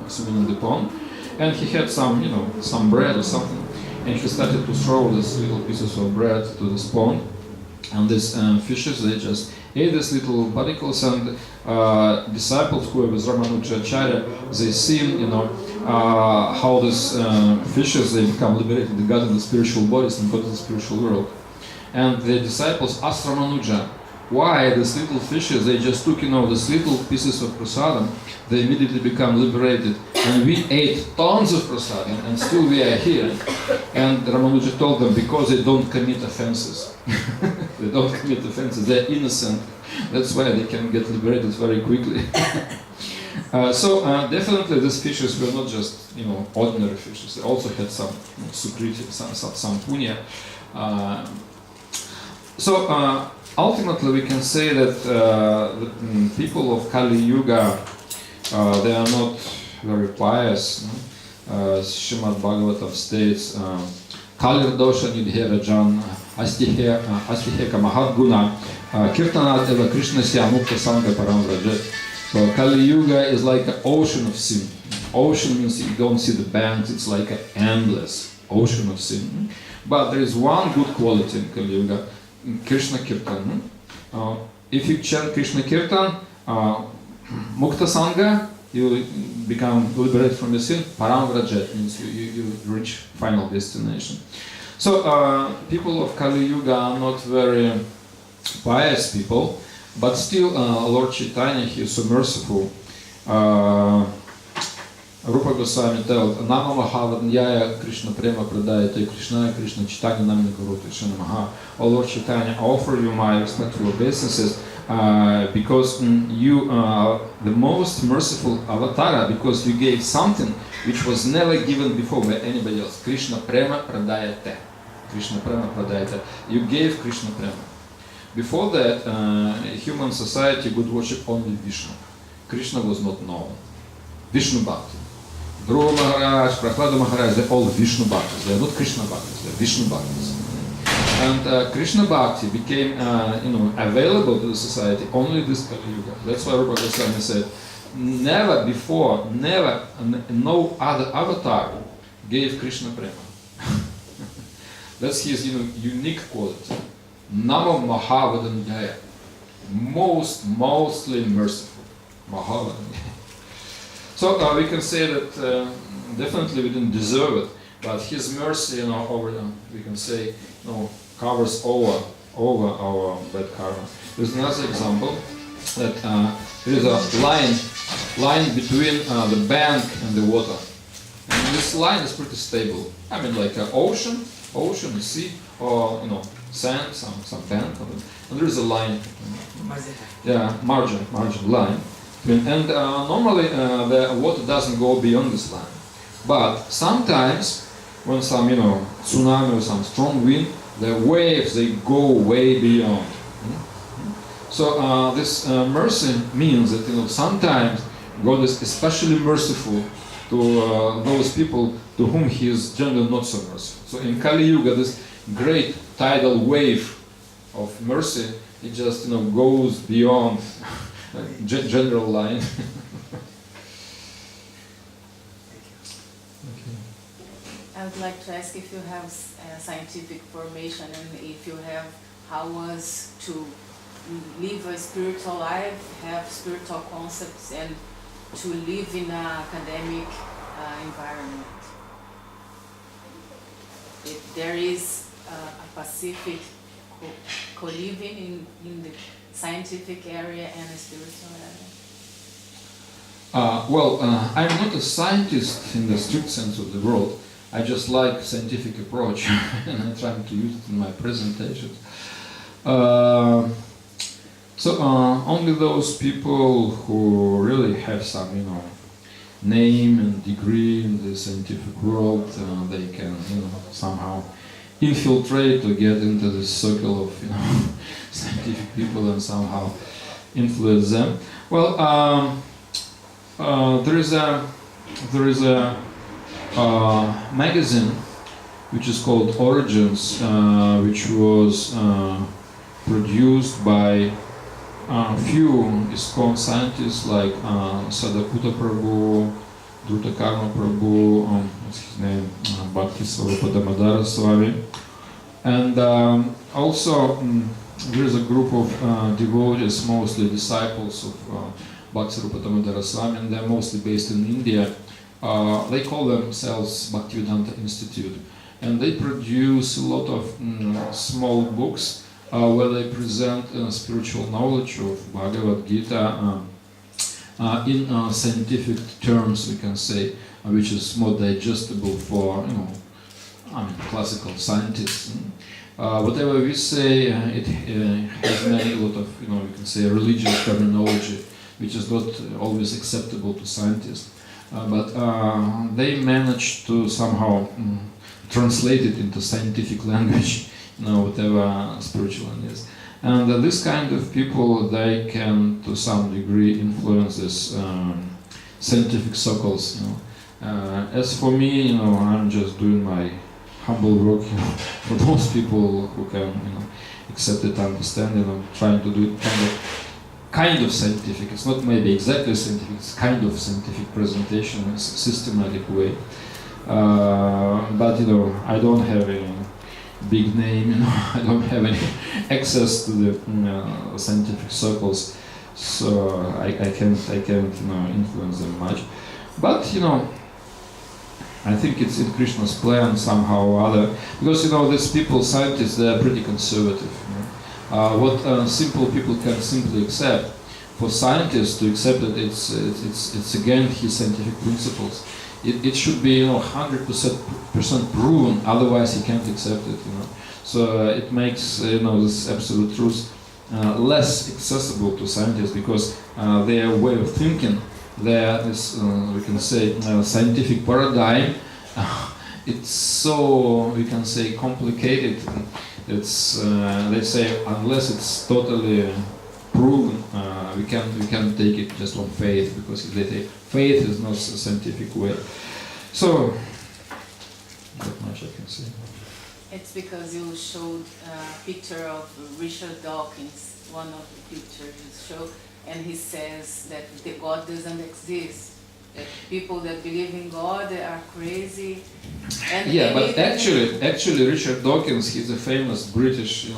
swimming in the pond, and he had some, some bread or something, and he started to throw these little pieces of bread to this pond, and these fishes, they just ate these little particles, and disciples who were with Ramanujacharya, they seen, how these fishes, they become liberated, they got in the spiritual bodies and go to the spiritual world. And the disciples asked Ramanuja, why these little fishes, they just took, these little pieces of prasadam, they immediately become liberated. And we ate tons of prasadam and still we are here. And Ramanuja told them, because they don't commit offenses. They don't commit offenses, they're innocent. That's why they can get liberated very quickly. So definitely these fishes were not just, ordinary fishes. They also had some sukriti, some punya. So ultimately we can say that the people of Kali Yuga, they are not very pious. Srimad Bhagavatam states, Kalir dosha nidhe rajan astiheka mahat guna kirtanat eva Krishna sya mukta sangha param rajet. So Kali Yuga is like an ocean of sin. Ocean means you don't see the banks, it's like an endless ocean of sin. But there is one good quality in Kali Yuga, Krishna Kirtan. If you chant Krishna Kirtan, Mukta Sangha, you become liberated from your sin. Param Vrajet means you reach final destination. So people of Kali Yuga are not very pious people, but still Lord Chaitanya, he is so merciful. Rupa Goswami tells, Nama Mahavadnyaya Krishna Prema Pradayate Krishna Krishna Chaitanya Namina Garuta Krishna Maha. O Lord Chaitanya, I offer you my respectful obeisances because you are the most merciful avatara, because you gave something which was never given before by anybody else. Krishna Prema Pradayate. Krishna Prema Pradayate. You gave Krishna Prema. Before that, human society would worship only Vishnu. Krishna was not known. Vishnu Bhakti. Dhruva Maharaj, Prahlada Maharaj, they're all Vishnu Bhaktis. They're not Krishna Bhaktis, they're Vishnu Bhaktis. And Krishna Bhakti became available to the society only this Kali Yuga. That's why Rupa Goswami said, never before, no other avatar gave Krishna Prema. That's his unique quality. Nama Mahavadanyaya, mostly merciful. Mahavadanyaya. So we can say that definitely we didn't deserve it, but His mercy, we can say, covers over our bad karma. There's another example that there is a line between the bank and the water, and this line is pretty stable. I mean, like an ocean, sea, or sand, some bank, and there is a line. Yeah, margin line. And normally the water doesn't go beyond this line. But sometimes when some tsunami or some strong wind, the waves, they go way beyond. So this mercy means that sometimes God is especially merciful to those people to whom He is generally not so merciful. So in Kali Yuga, this great tidal wave of mercy, it just goes beyond general line. I would like to ask if you have scientific information and if you have how was to live a spiritual life, have spiritual concepts, and to live in an academic environment. If there is a pacific co-living in the scientific area and a spiritual area? I'm not a scientist in the strict sense of the word. I just like scientific approach and I'm trying to use it in my presentations. So only those people who really have some, name and degree in the scientific world, they can, somehow infiltrate or get into the circle of, scientific people and somehow influence them. Well, there is a magazine which is called Origins, which was produced by a few ISKCON scientists like Sadhguru Prabhu, Dhruta Prabhu, what's his name, Bhakti Swarupadamodara Swami, and also there is a group of devotees, mostly disciples of Bhakti Swarupadamodara Swami, and they're mostly based in India. They call themselves Bhaktivedanta Institute, and they produce a lot of small books where they present spiritual knowledge of Bhagavad Gita in scientific terms, we can say, which is more digestible for classical scientists. Whatever we say, it has many lot of we can say religious terminology, which is not always acceptable to scientists. But they managed to somehow translate it into scientific language, whatever spiritual it is. And this kind of people, they can, to some degree, influence this scientific circles. As for me, I'm just doing my humble work. For those people who can, accept it, understand it, I'm trying to do it kind of scientific. It's not maybe exactly scientific. It's kind of scientific presentation in a systematic way. But I don't have any big name. I don't have any access to the scientific circles, so I can't influence them much. But I think it's in Krishna's plan somehow or other, because these people, scientists, they are pretty conservative. What simple people can simply accept, for scientists to accept that it's against his scientific principles. It should be 100% proven, otherwise he can't accept it. So it makes this absolute truth less accessible to scientists, because their way of thinking, their we can say scientific paradigm, it's so we can say complicated. It's they say unless it's totally proven, we can take it just on faith, because they say faith is not a scientific way. So not much I can say. It's because you showed a picture of Richard Dawkins, one of the pictures you showed, and he says that the God doesn't exist. That people that believe in God, they are crazy. And yeah, but actually Richard Dawkins, he's a famous British,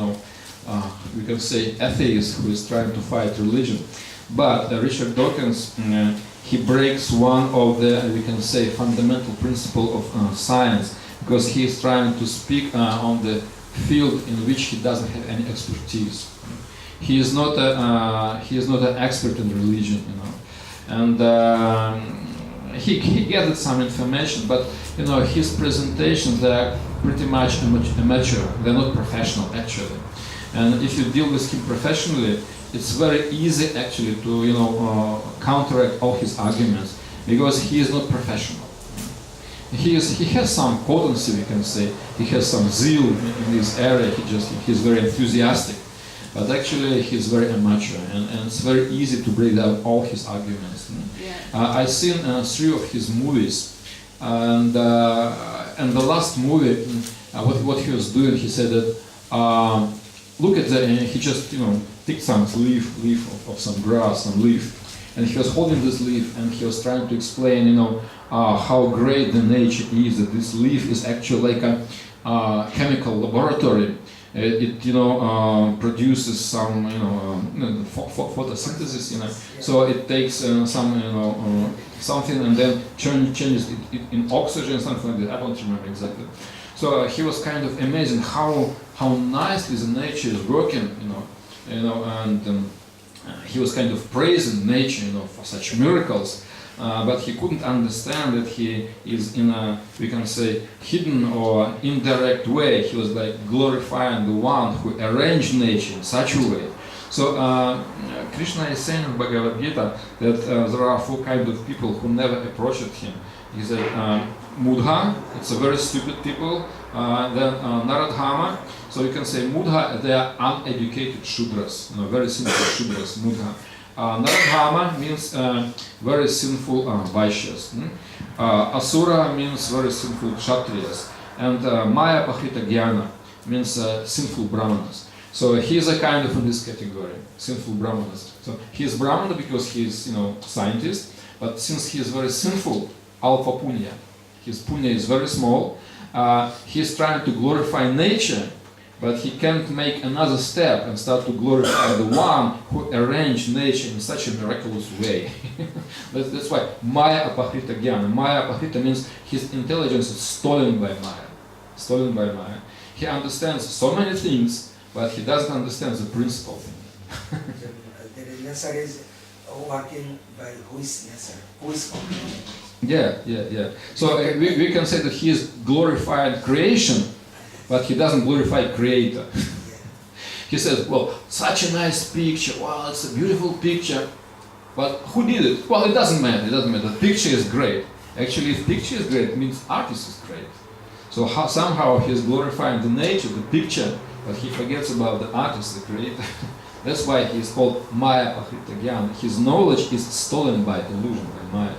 we can say atheist who is trying to fight religion. But Richard Dawkins, he breaks one of the, we can say, fundamental principle of science, because he is trying to speak on the field in which he doesn't have any expertise. He is not an expert in religion, and he gathered some information, but his presentations, they are pretty much amateur. They're not professional actually. And if you deal with him professionally, it's very easy actually to counteract all his arguments, because he is not professional. He has some potency, we can say. He has some zeal in this area. He's very enthusiastic, but actually he's very amateur, and it's very easy to break down all his arguments. Yeah. I've seen 3 of his movies, and the last movie, what he was doing, he said that look at that, and he just picked some leaf of some grass, some leaf, and he was holding this leaf, and he was trying to explain how great the nature is, that this leaf is actually like a chemical laboratory. It produces some photosynthesis, so it takes something and then changes it in oxygen, something like that. I don't remember exactly. So he was kind of amazing how nicely the nature is working, and he was kind of praising nature, for such miracles. But he couldn't understand that he is in a, we can say, hidden or indirect way. He was like glorifying the one who arranged nature in such a way. So Krishna is saying in Bhagavad Gita that there are 4 kinds of people who never approached him. He said Mudha, it's a very stupid people. Then Naradhama, so you can say Mudha, they are uneducated Shudras, very simple Shudras, Mudha. Naradhama means very sinful Vaishyas. Asura means very sinful Kshatriyas. And Maya Pahrita Jnana means sinful Brahmanas. So he is a kind of in this category, sinful Brahmanas. So he is Brahmana because he is, scientist, but since he is very sinful, alpha punya, his punya is very small, he is trying to glorify nature, but he can't make another step and start to glorify the one who arranged nature in such a miraculous way. That's why Maya Apahrita Jnana. Maya Apahrita means his intelligence is stolen by Maya. Stolen by Maya. He understands so many things, but he doesn't understand the principal thing. The Nasar is working by who is Nasar? Who is complete? Yeah. So we can say that he is glorifying creation, but he doesn't glorify creator. He says, well, such a nice picture, wow, it's a beautiful picture, but who did it? Well, it doesn't matter, The picture is great. Actually, if picture is great, it means artist is great. So somehow he is glorifying the nature, the picture, but he forgets about the artist, the creator. That's why he is called Maya Pahrita Jnana. His knowledge is stolen by illusion, by Maya.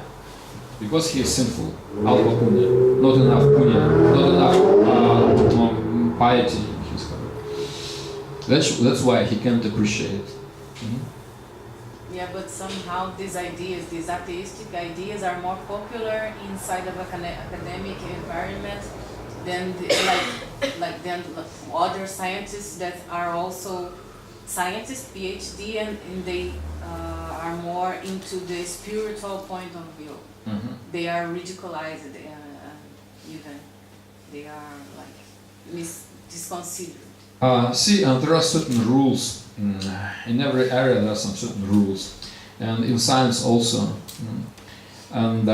Because he is sinful, alpha punya, not enough punya, not enough piety in his heart. That's why he can't appreciate. Yeah, but somehow these ideas, these atheistic ideas, are more popular inside of academic environment than than other scientists that are also scientists, PhD, and they are more into the spiritual point of view. They are ridiculized, even they are disconsidered. There are certain rules. In every area there are some certain rules, and in science also. And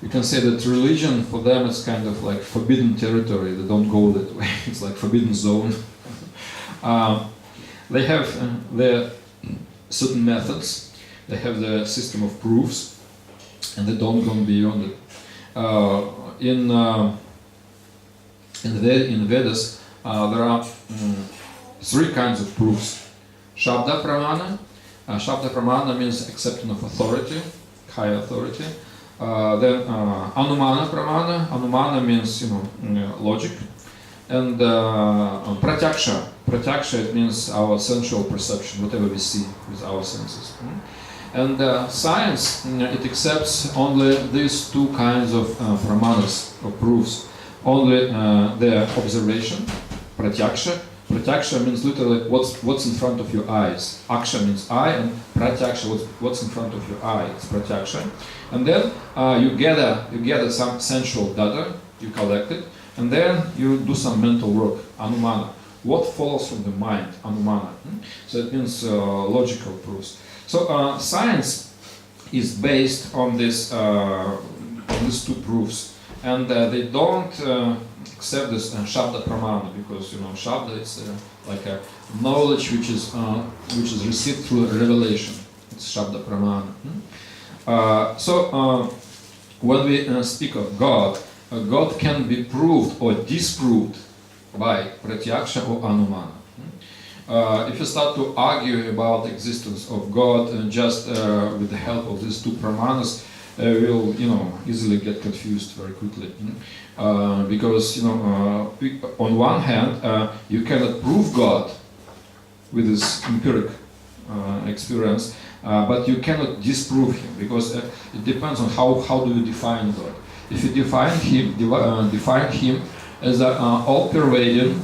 you can say that religion for them is kind of like forbidden territory. They don't go that way. It's like forbidden zone. They have their certain methods. They have the system of proofs, and they don't go beyond it. In Vedas, there are 3 kinds of proofs. Shabda Pramana. Shabda Pramana means acceptance of authority, high authority. Then Anumana Pramana. Anumana means logic. And Pratyaksha. Pratyaksha, it means our sensual perception, whatever we see with our senses. And science, it accepts only these 2 kinds of pramanas, or proofs. Only their observation, pratyaksha. Pratyaksha means literally what's in front of your eyes. Aksha means eye, and pratyaksha, what's in front of your eye, it's pratyaksha. And then you gather some sensual data, you collect it, and then you do some mental work, anumana. What follows from the mind, anumana. So it means logical proofs. So science is based on these 2 proofs, and they don't accept this Shabda Pramana, because Shabda is like a knowledge which is received through revelation. It's Shabda Pramana. So when we speak of God, God can be proved or disproved by Pratyaksha or Anumana. If you start to argue about the existence of God just with the help of these 2 pramanas, we'll easily get confused very quickly. Because on one hand you cannot prove God with this empiric experience, but you cannot disprove him, because it depends on how do you define God. If you define him as an all-pervading,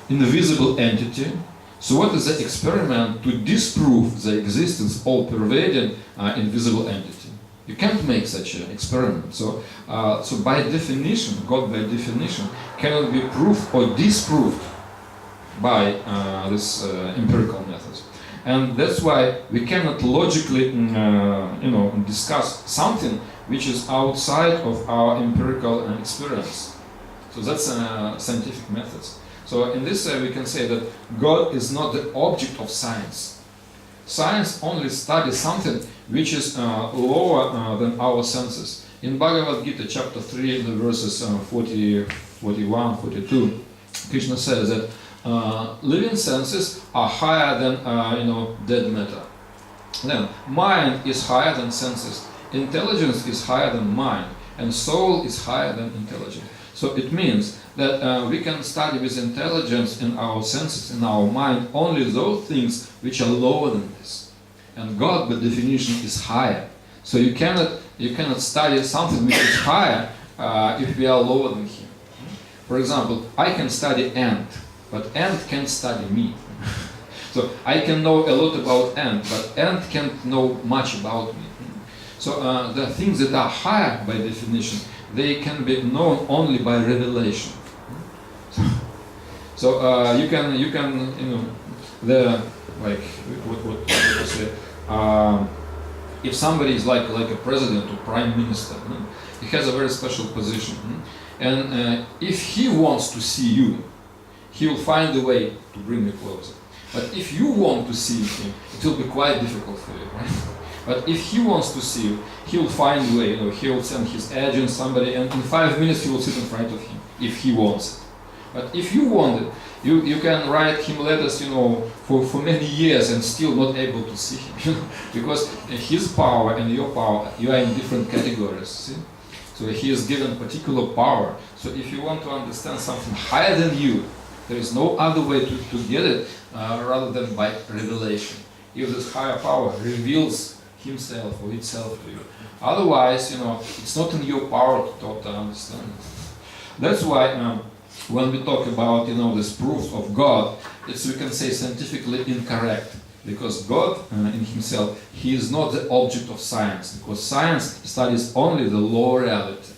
invisible entity, so what is the experiment to disprove the existence of all-pervading invisible entity? You can't make such an experiment. So by definition, God by definition cannot be proved or disproved by this empirical methods. And that's why we cannot logically discuss something which is outside of our empirical experience. So that's scientific methods. So in this way we can say that God is not the object of science. Science only studies something which is lower than our senses. In Bhagavad Gita chapter 3, the verses 40, 41, 42, Krishna says that living senses are higher than dead matter. Then mind is higher than senses, intelligence is higher than mind, and soul is higher than intelligence. So it means that we can study with intelligence in our senses, in our mind, only those things which are lower than this. And God, by definition, is higher. So you cannot study something which is higher if we are lower than Him. For example, I can study ant, but ant can't study me. So I can know a lot about ant, but ant can't know much about me. So the things that are higher by definition, they can be known only by revelation. So you can what to say, if somebody is like a president or prime minister, he has a very special position, and if he wants to see you, he will find a way to bring you closer. But if you want to see him, it will be quite difficult for you, right? But if he wants to see you, he will find a way. He will send his agent, somebody, and in 5 minutes he will sit in front of him, if he wants it. But if you want it, you can write him letters, for many years and still not able to see him, because his power and your power, you are in different categories. See? So he is given particular power. So if you want to understand something higher than you, there is no other way to get it rather than by revelation. If this higher power reveals himself or itself to you. Otherwise, it's not in your power to understand it. That's why when we talk about, this proof of God, it's, we can say, scientifically incorrect. Because God in Himself, He is not the object of science. Because science studies only the lower reality,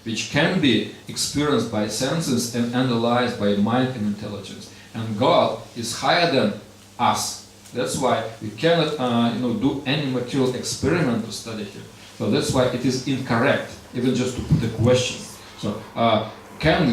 which can be experienced by senses and analyzed by mind and intelligence. And God is higher than us. That's why we cannot do any material experiment to study Him. So that's why it is incorrect, even just to put a question. So can